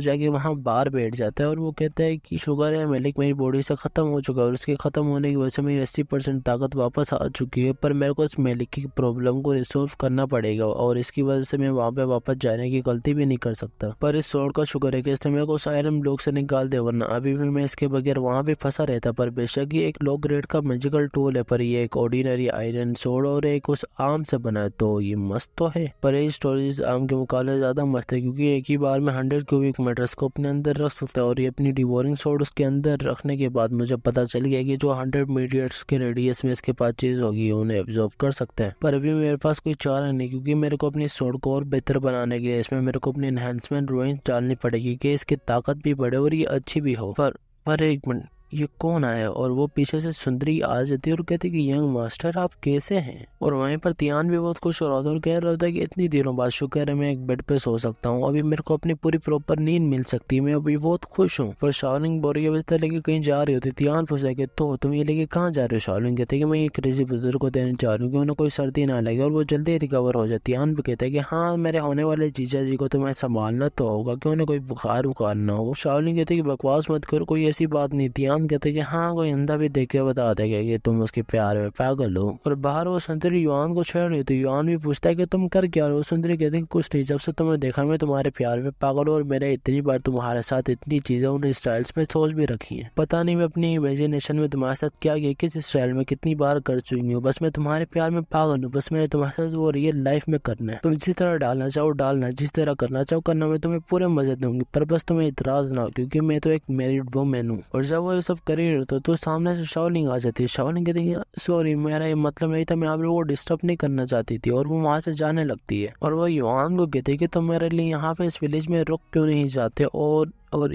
जाके वहां बाहर बैठ जाता है और वो कहता है कि शुगर है मेलिक, मेरी बॉडी से खत्म हो चुका है और उसके खत्म होने की वजह से मेरी 80% ताकत वापस आ चुकी है, पर मेरे को इस मेलिक की प्रॉब्लम को रिसोल्व करना पड़ेगा और इसकी वजह से मैं वहां पे वापस जाने की गलती भी नहीं कर सकता। पर इस शॉट का शुक्र है कि इसने मेरे को सायरन ब्लॉक से निकाल दिया, वरना अभी भी मैं इसके बगैर वहां भी फंसा रहता। पर बेशक ये एक लो ग्रेड का मैजिकल टूल है, पर ये एक ऑर्डिनरी आयरन सोड और एक उस आर्म से बना है, तो ये मस्त तो है। पर ये स्टोरेज आर्म के मुकाबले ज्यादा मस्त है क्योंकि एक ही बार में 100 क्यूबिक मीटर्स को अपने अंदर रख सकता है। और ये अपनी डिवोरिंग सोड उसके अंदर रखने के बाद मुझे पता चल गया कि जो 100 मीटर्स के रेडियस में इसके पास चीज होगी उन्हें एब्जॉर्ब कर सकते हैं। पर अभी मेरे पास कोई चारा नहीं क्योंकि मेरे को अपनी सोड को और बेहतर बनाने के लिए इसमें मेरे को अपनी एनहेंसमेंट ड्राइंग डालनी पड़ेगी कि इसकी ताकत भी बढ़े और ये अच्छी भी हो। पर एक मिनट, ये कौन आया। और वो पीछे से सुंदरी आ जाती है और कहती कि यंग मास्टर आप कैसे हैं। और वहीं पर तियान भी बहुत खुश हो रहा था और कह रहा था कि इतनी दिनों बाद शुक्र है मैं एक बेड पे सो सकता हूँ, अभी मेरे को अपनी पूरी प्रॉपर नींद मिल सकती है, मैं अभी बहुत खुश हूँ। पर शाओलिंग बोरी अवस्था लेके कहीं जा रही होती। तियान पूछा कि तो तुम ये लेके कहाँ जा रहे हो। शाओलिंग कहते कि मैं ये क्रेजी बुजुर्ग को देने जा रही हूँ कि उन्हें कोई सर्दी ना लगे और वो जल्दी रिकवर हो जाए। तियान भी कहते हैं कि हाँ मेरे होने वाले जीजा जी को तुम्हें संभालना तो होगा कि उन्हें कोई बुखार ना हो। शाओलिंग कहते कि बकवास मत करो, कोई ऐसी बात नहीं। तियान तियान कहते कि हाँ कोई अंधा भी देख के बता देगा कि तुम उसके प्यार में पागल हो। और बाहर वो सुंदरी युआन को छेड़ रही, तो युआन भी पूछता है कि तुम कर क्या रहे हो। सुंदरी कहते हैं कुछ नहीं, जब से तुम्हें देखा मैं तुम्हारे प्यार में पागल हूँ और मैंने इतनी बार तुम्हारे साथ इतनी चीजें उन स्टाइल्स में सोच भी रखी है। पता नहीं मैं अपनी इमेजिनेशन में तुम्हारे साथ क्या किया, किस स्टाइल में कितनी बार कर चुकी हूँ। बस मैं तुम्हारे प्यार में पागल हूँ, बस मैं तुम्हारे साथ वो रियल लाइफ में करना है। तुम जिस तरह डालना चाहो डालना, जिस तरह करना चाहो करना, मैं तुम्हें पूरे मजे दूंगी, पर बस तुम्हें इतराज ना हो क्योंकि मैं तो एक मैरिड वुमन हूँ। और जब वो ये सब कर ही रहे तो सामने से शाओलिंग आ जाती है। शाओलिंग कहती है सॉरी मेरा ये मतलब नहीं था, मैं आप लोगों को डिस्टर्ब नहीं करना चाहती थी। और वो वहां से जाने लगती है और वो युआन को कहती है कि तुम मेरे लिए यहाँ पे इस विलेज में रुक क्यों नहीं जाते। और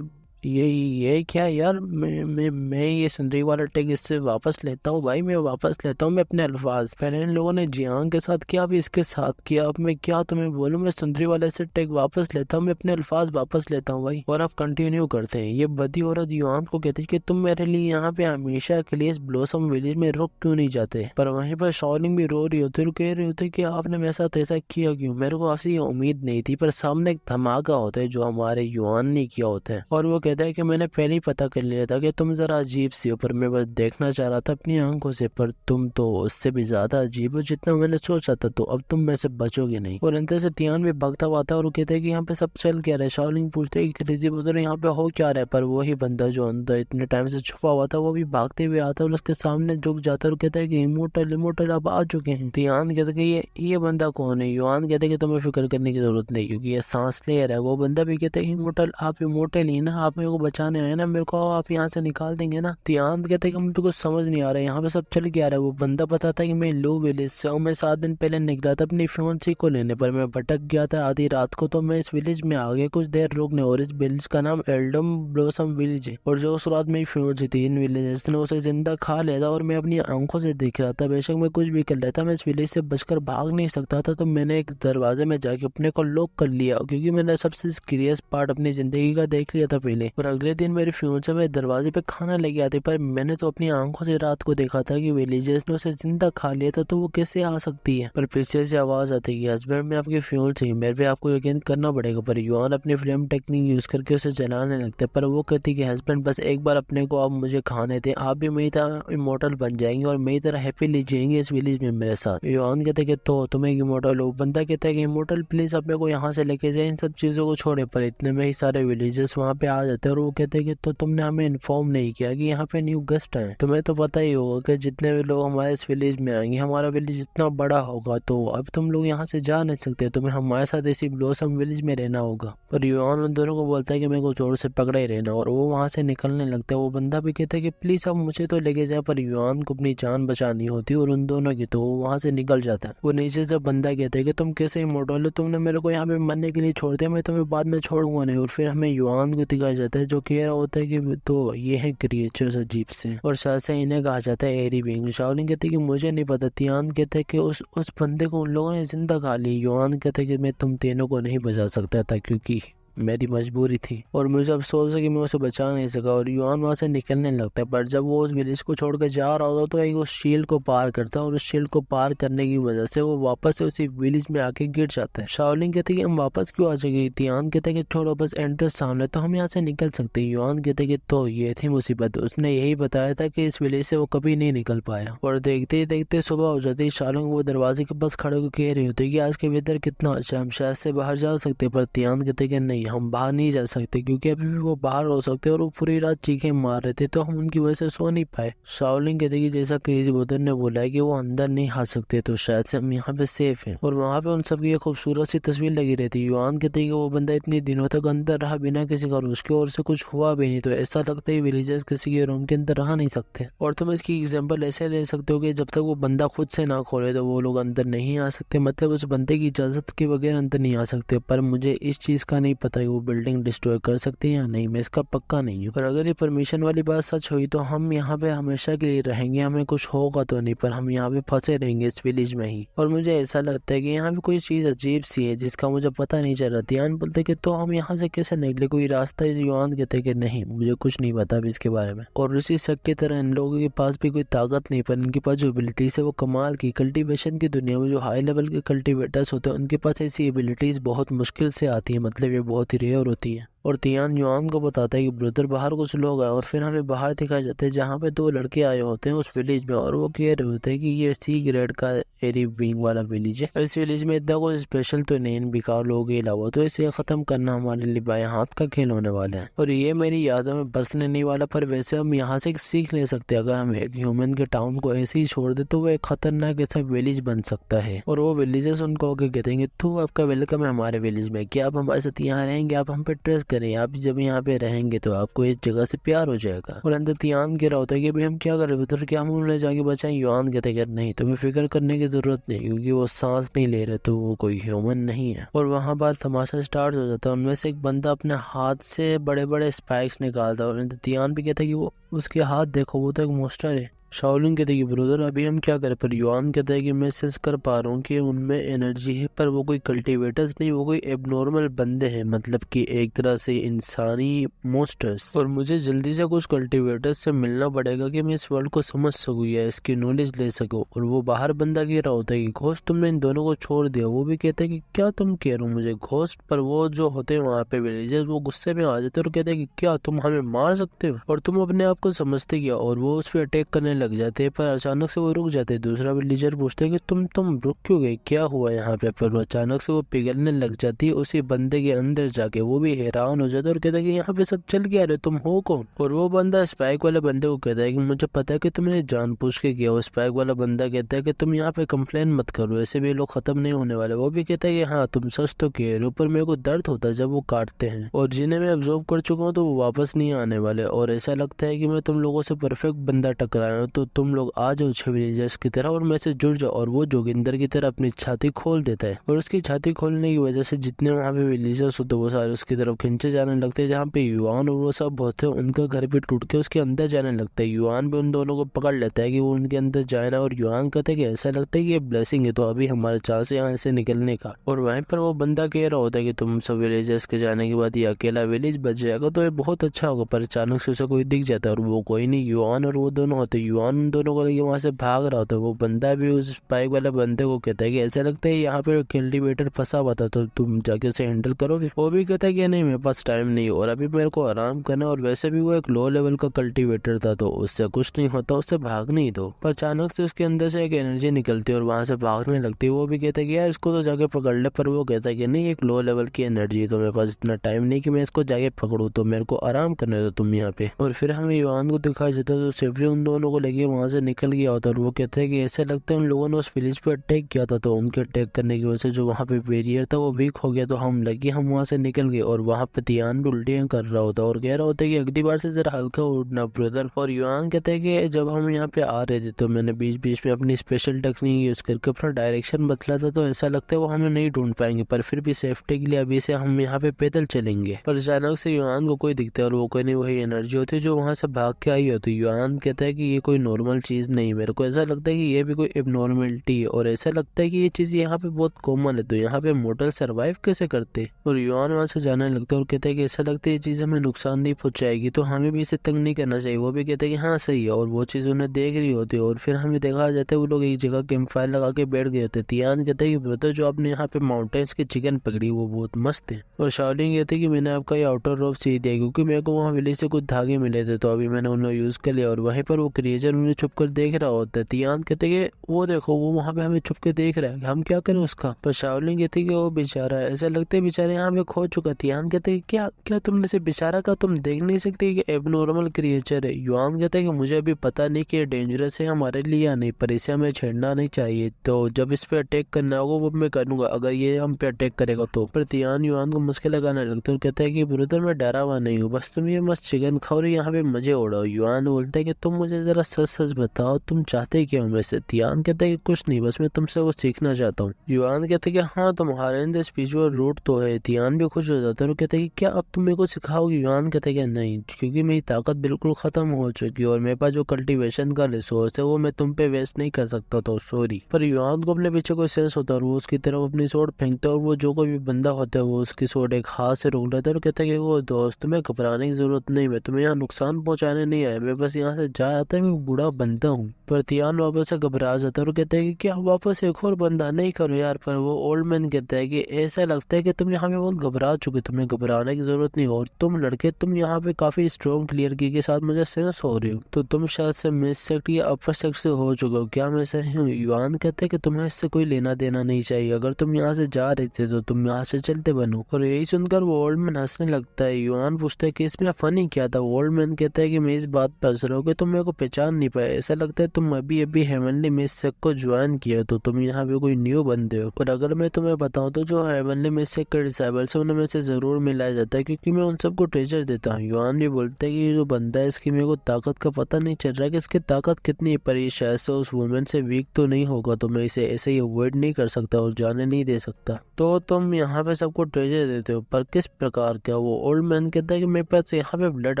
ये क्या यार, मैं ये सुंदरी वाला टेक इससे वापस लेता हूँ भाई, मैं वापस लेता हूँ मैं अपने अल्फाज। पहले इन लोगों ने जियांग के साथ किया, अभी इसके साथ किया, अब मैं क्या तुम्हें बोलूँ। मैं सुंदरी वाले से टेक वापस लेता हूँ, मैं अपने अल्फाज वापस लेता हूँ भाई। और अब कंटिन्यू करते हैं। ये बदी औरत युआन को कहती है कि तुम मेरे लिए यहाँ पे हमेशा के लिए इस ब्लॉसम विलेज में रुक क्यों नहीं जाते। पर वहीं पर शाओलिंग भी रो रही होती है और कह रही होती है कि आपने मेरे साथ ऐसा किया क्यों, मेरे को आपसे ये उम्मीद नहीं थी। पर सामने एक धमाका होता है जो हमारे युआन ने किया होता है और वो कहता है कि मैंने पहले ही पता कर लिया था कि तुम जरा अजीब सी हो, पर मैं बस देखना चाह रहा था अपनी आंखों से, पर तुम तो उससे भी ज्यादा अजीब हो जितना मैंने सोचा था, तो अब तुम में से बचोगे नहीं। और अंदर से तियान भी भागता हुआ था और वो कहते हैं कि यहाँ पे सब चल क्या रहा है। शाओलिंग पूछते हैं कि क्रेजी ब्रदर यहाँ पे हो क्या रहा है। पर वही बंदा जो अंदर इतने टाइम से छुपा हुआ था वो भी भागते हुए आता है और उसके सामने झुक जाता है और कहता है कि इमोर्टल अब आ चुके हैं। तियान कहते कि ये बंदा कौन है। युआन कहते कि तुम्हें फिक्र करने की जरूरत नहीं क्योंकि ये सांस ले रहा है। वो बंदा भी कहते हैं इमोर्टल, आप इमोर्टल ही ना, आप मेरे को बचाने आए ना, मेरे को आप यहाँ से निकाल देंगे ना। तियान कहते कि मुझे कुछ समझ नहीं आ रहा है यहाँ पे सब चल क्या रहा है। वो बंदा बताता है कि मैं लो विलेज से हूँ, मैं 7 दिन पहले निकला था अपनी फियोंसी को लेने, पर मैं भटक गया था आधी रात को, तो मैं इस विलेज में आ गया कुछ देर रुकने। और इस विलेज का नाम एल्डम ब्लॉसम विलेज है और जो उस रात मेरी फियोंसी थी, इन विलेजर्स ने उसे जिंदा खा लिया था और मैं अपनी आंखों से देख रहा था। बेशक मैं कुछ भी कर लेता, मैं इस विलेज से बचकर भाग नहीं सकता था, तो मैंने एक दरवाजे में जाके अपने को लॉक कर लिया क्योंकि मैंने सबसे सीरियस पार्ट अपनी जिंदगी का देख लिया था पहले। और अगले दिन मेरी फियोंसी मेरे दरवाजे पे खाना लेके आती, पर मैंने तो अपनी आंखों से रात को देखा था कि विलेजर्स ने उसे जिंदा खा लिया था, तो वो कैसे आ सकती है। पर पीछे से आवाज आती है हस्बैंड में आपकी फियोंसी, मेरे पे आपको यकीन करना पड़ेगा। पर युआन अपनी फ्लेम टेक्निक यूज करके उसे जलाने लगते, पर वो कहती कि हस्बैंड बस एक बार अपने को आप मुझे खाने थे, आप भी मेरी तरह इमोर्टल बन जाएंगे और मेरी तरह हैप्पीली जिएंगे इस विलेज में मेरे साथ। युआन कहते कि तो तुम्हें इमोर्टल हो। बंदा कहता है कि इमोर्टल प्लीज अपने को यहाँ से लेके जाए, इन सब चीजों को छोड़े। पर इतने में ही सारे विलेजर्स वहाँ पे आ जाते हैं और वो कहते हैं कि तो तुमने हमें इन्फॉर्म नहीं किया कि यहाँ पे न्यू गेस्ट है। तुम्हें तो पता ही होगा कि जितने भी लोग हमारे इस विलेज में आएंगे, हमारा विलेज इतना बड़ा होगा, तो अब तुम लोग यहाँ से जा नहीं सकते, तुम्हें हमारे साथ इसी ब्लॉसम विलेज में रहना होगा। पर युआन उन दोनों को बोलता है कि मेरे को जोर से पकड़े ही रहना और वो वहाँ से निकलने लगता है। वो बंदा भी कहता है कि प्लीज अब मुझे तो लेके जाए, पर युआन को अपनी जान बचानी होती है और उन दोनों की, तो वो वहाँ से निकल जाता है। वो नीचे से बंदा कहता है कि तुम कैसे इमोर्टल हो, तुमने मेरे को यहाँ पे मरने के लिए छोड़ दिया, मैं तुम्हें बाद में छोड़ूंगा नहीं। और फिर हमें युआन को दिखाया जाता है जो कह रहा होता है कि तो ये है क्रिएचर्स अजीब से, और शायद से इन्हें कहा जाता है एरी विंग। शाओलिंग कहते हैं कि मुझे नहीं पता। तियान कहते हैं कि उस बंदे को उन लोगों ने जिंदा खा लिया। युआन कहते हैं कि मैं तुम तीनों को नहीं बचा सकता था क्योंकि मेरी मजबूरी थी और मुझे अफसोस है कि मैं उसे बचा नहीं सका। और युआन वहां से निकलने लगता है, पर जब वो उस विलेज को छोड़कर जा रहा होता तो एक उस शील्ड को पार करता है और उस शील्ड को पार करने की वजह से वो वापस से उसी विलेज में आके गिर जाता है। शाओलिंग कहते हैं कि हम वापस क्यों आ जाएंगे। तियान कहते हैं कि छोड़ो बस एंट्रेंस सामने, तो हम यहाँ से निकल सकते हैं। युआन कहते हैं कि तो ये थी मुसीबत, उसने यही बताया था कि इस विलेज से वो कभी नहीं निकल पाया। और देखते ही देखते सुबह हो जाती है। शाओलिंग वो दरवाजे के पास खड़े होकर कह रही होती है कि आज के वेदर कितना अच्छा, हम शायद से बाहर जा सकते। पर तियान कहते हैं कि नहीं, हम बाहर नहीं जा सकते क्योंकि अभी भी वो बाहर हो सकते और वो पूरी रात चीखें मार रहे थे, तो हम उनकी वजह से सो नहीं पाए। शाओलिंग कहते कि जैसा क्रेजी ब्रदर ने बोला है कि वो अंदर नहीं आ सकते, तो शायद से हम यहाँ पे सेफ हैं। और वहाँ पे उन सबकी एक खूबसूरत सी तस्वीर लगी रहती है। युआन कहते कि वो बंदा इतने दिनों तक अंदर रहा बिना किसी का, उसकी ओर से कुछ हुआ भी नहीं, तो ऐसा लगता है विलेजर्स किसी के रूम के अंदर रह नहीं सकते। और तुम इसकी एग्जाम्पल ऐसे ले सकते हो कि जब तक वो बंदा खुद से ना खोले तो वो लोग अंदर नहीं आ सकते, मतलब उस बंदे की इजाजत के बगैर अंदर नहीं आ सकते। पर मुझे इस चीज का नहीं पता कि वो बिल्डिंग डिस्ट्रॉय कर सकते हैं या नहीं, मैं इसका पक्का नहीं हूँ। पर अगर ये परमिशन वाली बात सच हुई तो हम यहाँ पे हमेशा के लिए रहेंगे, हमें कुछ होगा तो नहीं, पर हम यहाँ पे फंसे रहेंगे इस विलेज में ही। और मुझे ऐसा लगता है कि यहाँ पे कोई चीज अजीब सी है जिसका मुझे पता नहीं चल रहा। तियान बोलते कि तो हम यहाँ से कैसे निकले, कोई रास्ता है। युआन कहते कि नहीं, मुझे कुछ नहीं पता अभी इसके बारे में। और उसी शक की तरह इन लोगों के पास भी कोई ताकत नहीं, पर इनके पास जो एबिलिटीज है वो कमाल की। कल्टीवेशन की दुनिया में जो हाई लेवल के कल्टीवेटर्स होते हैं उनके पास ऐसी एबिलिटीज बहुत मुश्किल से आती है, मतलब ये बहुत ही रेयर होती है। और तियान युआन को बताता है कि ब्रदर बाहर कुछ लोग आए, और फिर हमें बाहर दिखाई जाते हैं जहाँ पे 2 लड़के आए होते हैं उस विलेज में, और वो कह रहे होते हैं कि ये सी ग्रेड का एरी विंग वाला विलेज है, और इस विलेज में इतना कुछ स्पेशल तो नहीं बेकार लोगों के अलावा, तो इसे खत्म करना हमारे लिए बाएं हाथ का खेल होने वाला है। और ये मेरी यादों में बसने नहीं वाला, पर वैसे हम यहाँ से सीख ले सकते हैं, अगर हम एक ह्यूमन के टाउन को ऐसे ही छोड़ दे तो वो एक खतरनाक ऐसा विलेज बन सकता है। और वो विलेजर्स उनको आगे कहते तो आपका वेलकम है हमारे विलेज में, क्या आप हमारे साथ यहाँ रहेंगे, आप हम पे ट्रस्ट करें, आप जब यहाँ पे रहेंगे तो आपको इस जगह से प्यार हो जाएगा। और अंदर तियान कह रहा होता है कि भाई हम क्या करें पुत्र, क्या हम उन्हें जाके बचाएं। युआन कहते हैं नहीं, तुम्हें फिक्र करने की जरूरत नहीं, क्योंकि वो सांस नहीं ले रहे तो वो कोई ह्यूमन नहीं है। और वहाँ बाद तमाशा स्टार्ट हो जाता है, उनमें से एक बंदा अपने हाथ से बड़े बड़े स्पाइक्स निकालता है, और तियान भी कहता है कि वो उसके हाथ देखो, वो तो एक मोस्टर है। शाओलिन कहते हैं कि ब्रदर अभी हम क्या करें, पर युआन कहता है कि मैं सेंस कर पा रहा हूँ कि उनमें एनर्जी है, पर वो कोई कल्टीवेटर्स नहीं, वो कोई एबनॉर्मल बंदे हैं, मतलब कि एक तरह से इंसानी मोस्टर्स। और मुझे जल्दी से कुछ कल्टीवेटर्स से मिलना पड़ेगा कि मैं इस वर्ल्ड को समझ सकूँ या इसकी नॉलेज ले सकूँ। और वो बाहर बंदा कह रहा होता है कि घोस्ट तुमने इन दोनों को छोड़ दिया। वो भी कहते हैं कि क्या तुम कह रहे हो मुझे घोस्ट, पर वो जो होते हैं वहाँ पे विलेजर्स वो गुस्से में आ जाते हैं और कहते हैं कि क्या तुम हमें मार सकते हो, और तुम अपने आप को समझते क्या। और वो उस पर अटैक करने लग जाते हैं, पर अचानक से वो रुक जाते हैं। दूसरा विलेजर पूछते हैं कि तुम रुक क्यों गए, क्या हुआ यहाँ पे। पर अचानक से वो पिघलने लग जाती है उसी बंदे के अंदर जाके। वो भी हैरान हो जाता है और कहता है कि यहाँ पे सब चल क्या रहे, तुम हो कौन। और वो बंदा स्पाइक वाले बंदे को कहता है कि मुझे पता है कि तुमने जानबूझ के किया। वो स्पाइक वाला बंदा कहता है कि तुम यहाँ पे कंप्लेन मत करो, ऐसे भी लोग खत्म नहीं होने वाले। वो भी कहता है कि हाँ तुम सच तो कह रहे हो, पर मेरे को दर्द होता है जब वो काटते हैं, और जिन्हें मैं ऑब्जर्व कर चुका हूँ तो वो वापस नहीं आने वाले। और ऐसा लगता है कि मैं तुम लोगों से परफेक्ट बंदा टकराया हूँ, तो तुम लोग आ जाओ 6 विलेजर्स की तरह और मैं से जुड़ जाओ। और वो जोगिंदर की तरह अपनी छाती खोल देता है, और उसकी छाती खोलने की वजह से जितने वहाँ पे विलेजर्स होते वो सारे उसकी तरफ खींचे जाने लगते हैं। जहाँ पे युआन और वो सब होते हैं उनका घर भी टूट के उसके अंदर जाने लगता है। युआन भी उन दोनों को पकड़ लेता है कि वो उनके अंदर जाए ना, और युआन कहता है कि ऐसा लगता है कि ये ब्लेसिंग है, तो अभी हमारा चांस है यहाँ से निकलने का। और वहीं पर वो बंदा कह रहा होता है कि तुम सब विलेजर्स के जाने के बाद ये अकेला विलेज बच जाएगा तो ये बहुत अच्छा होगा। पर अचानक से उसे कोई दिख जाता है, और वो कोई नहीं युआन और वो दोनों होते। युआन उन दोनों को लेके वहां से भाग रहा होता है। वो बंदा भी उस स्पाइक वाले बंदे को कहता है कि ऐसा लगता है यहाँ पे कल्टीवेटर फंसा हुआ था, तो तुम जाके उसे हैंडल करोगे। वो भी कहता है कि नहीं मेरे पास टाइम नहीं, और अभी मेरे को आराम करना, और वैसे भी वो एक लो लेवल का कल्टीवेटर था तो उससे कुछ नहीं होता, उससे भाग नहीं दो। पर अचानक से उसके अंदर से एक एनर्जी निकलती है और वहां से भागने लगती है। वो भी कहता है कि यार इसको तो जाके पकड़ ले, पर वो कहता है कि नहीं एक लो लेवल की एनर्जी है, तो मेरे पास इतना टाइम नहीं कि मैं इसको जाके पकड़ू, तो मेरे को आराम करने दो तुम यहाँ पे। और फिर हमें युआन को दिखाई देता है तो सेफ्री उन दोनों को लेके वहां से निकल गया होता है। और वो कहते हैं कि ऐसे लगता है उन लोगों ने उस विलेज पे अटैक किया था, तो उनके अटैक करने की वजह से जो वहाँ पे बैरियर था वो वीक हो गया, तो हम वहां से निकल गए। और वहाँ पे तियान भी उल्टियां कर रहा होता है और कह रहा होता है कि अगली बार से जरा हल्का उठना ब्रदर। और युआन कहते हैं कि जब हम यहाँ पे आ रहे थे तो मैंने बीच बीच में अपनी स्पेशल टेक्निक यूज करके अपना डायरेक्शन बदला था, तो ऐसा लगता है वो हमें नहीं ढूंढ पाएंगे, पर फिर भी सेफ्टी के लिए अभी से हम यहाँ पे पैदल चलेंगे। पर अचानक से युआन को कोई दिखता है, और वो कोई नहीं वही एनर्जी होती है जो वहां से भाग के आई होती है। युआन कहता है कि ये कोई नॉर्मल चीज नहीं, मेरे को ऐसा लगता है कि ये भी कोई एबनॉर्मलिटी है, और ऐसा लगता है कि ये चीज यहाँ पे बहुत कॉमन है, तो यहाँ पे मॉडल सरवाइव कैसे करते। और युआन वहां से जाने लगता है और कहता है कि ऐसा लगता है ये चीज हमें नुकसान नहीं पहुंचाएगी, तो हमें भी इसे तंग नहीं करना चाहिए। वो भी कहते हैं कि हाँ सही है, और वो चीज उन्हें देख रही होती है। और फिर हमें देखा जाता है वो लोग एक जगह कैंप फायर लगा के बैठ गए होते। तियान कहता है कि ब्रदर जो आपने यहाँ पे माउंटेन्स की चिकन पकड़ी वो बहुत मस्त है। और शाओलिन कहते हैं कि मैंने आपका ये आउटर रोप सी दिया क्योंकि मेरे को वहाँ विलेज से कुछ धागे मिले थे, तो अभी मैंने उन्हें यूज कर लिया। और वहीं पर वो क्रिएचर उन्हें छुप कर देख रहा होता है। तियान कहते हैं कि वो देखो वो वहाँ पे हमें छुप के देख रहा है, हम क्या करें उसका। पर शाओलिन कहती है कि वो बेचारा है, ऐसा लगता है बेचारे यहाँ पे खो चुका। तियान कहते हैं क्या क्या तुमने से बेचारा का तुम देख नहीं सकते कि एबनॉर्मल क्रिएचर है। युआन कहते हैं कि मुझे अभी पता नहीं कि ये डेंजरस है हमारे लिए या नहीं, पर इसे हमें छेड़ना नहीं चाहिए, तो जब इस पे अटैक करना होगा वो मैं करूंगा अगर ये हम पे अटैक करेगा तो। पर तियान युआन को मस्के लगाने लगता है और कहता है कि ब्रदर मैं डरा हुआ नहीं हूँ, बस तुम ये मस्त चिकन खाओ और यहाँ पे मजे उड़ाओ। युआन बोलता है कि तुम मुझे जरा सच सच बताओ तुम चाहते क्या हो मुझसे। तियान कहता है कि कुछ नहीं, बस मैं तुमसे वो सीखना चाहता हूँ। युआन कहते हैं कि हाँ तुम्हारे अंदर स्पिरिचुअल रूट तो है। तियान भी खुश हो जाता है और कहता है कि क्या अब तुम मेरे को सिखाओगे। युआन कहते हैं कि नहीं, क्योंकि मेरी ताकत बिल्कुल खत्म हो चुकी है और मेरे पास जो कल्टीवेशन का रिसोर्स है वो मैं तुम पे वेस्ट नहीं कर सकता, तो सॉरी। पर युआन को अपने पीछे कोई सेंस होता है और वो उसकी तरफ अपनी सोड फेंकता है, और वो जो कोई भी बंदा होता है वो उसकी सोड एक हाथ से रोक लेता है और कहता है कि वो दोस्त तुम्हें घबराने की जरूरत नहीं, मैं तुम्हें यहाँ नुकसान पहुंचाने नहीं आया, मैं बस यहाँ से जा आता है, मैं बूढ़ा बंदा हूँ। पर तियान वापस से घबरा जाता है और कहता है कि क्या वापस एक और बंदा, नहीं करो यार। पर वो ओल्ड मैन कहता है कि ऐसा लगता है कि तुम यहाँ पे बहुत घबरा चुके, तुम्हें घबराने की जरूरत नहीं। और तुम लड़के, तुम यहाँ पे काफी स्ट्रॉन्ग क्लियर की के साथ मुझे सेंस हो रहे हो, तो तुम शायद से मिड सेक्ट या अपर सेक्ट से हो चुके हो, क्या मैं सही हूँ? युआन कहते हैं कि तुम्हें इससे कोई लेना देना नहीं चाहिए, अगर तुम यहाँ से जा रहे थे तो तुम यहाँ से चलते बनो। और यही सुनकर वो ओल्ड मैन हंसने लगता है। युआन पूछता है कि इसमें फनी क्या था? ओल्ड मैन कहता है कि मैं इस बात पर हंस रहा हूँ कि तुम मेरे को पहचान नहीं पाए, ऐसा लगता है तुम अभी अभी हेवनली मिड सेक्ट को ज्वाइन किया, तो तुम यहाँ पे कोई न्यू बंदे हो। और अगर मैं तुम्हें बताऊँ तो जो हेवनली मिड सेक्ट के डिसाइबल्स है उन्हें में से जरूर मिलाया जाता है, क्योंकि मैं उन सबको ट्रेजर देता हूँ। युआन भी बोलता है कि ये जो बंदा है इसकी मेरे को ताकत का पता नहीं चल रहा कि इसकी ताकत कितनी है, पर ये शायद से उस वुमेन से वीक तो नहीं होगा, तो मैं इसे ऐसे ही अवॉइड नहीं कर सकता और जाने नहीं दे सकता। तो तुम यहाँ पे सबको ट्रेजर देते हो, पर किस प्रकार का? वो ओल्ड मैन कहता है कि मेरे पास यहाँ पे ब्लड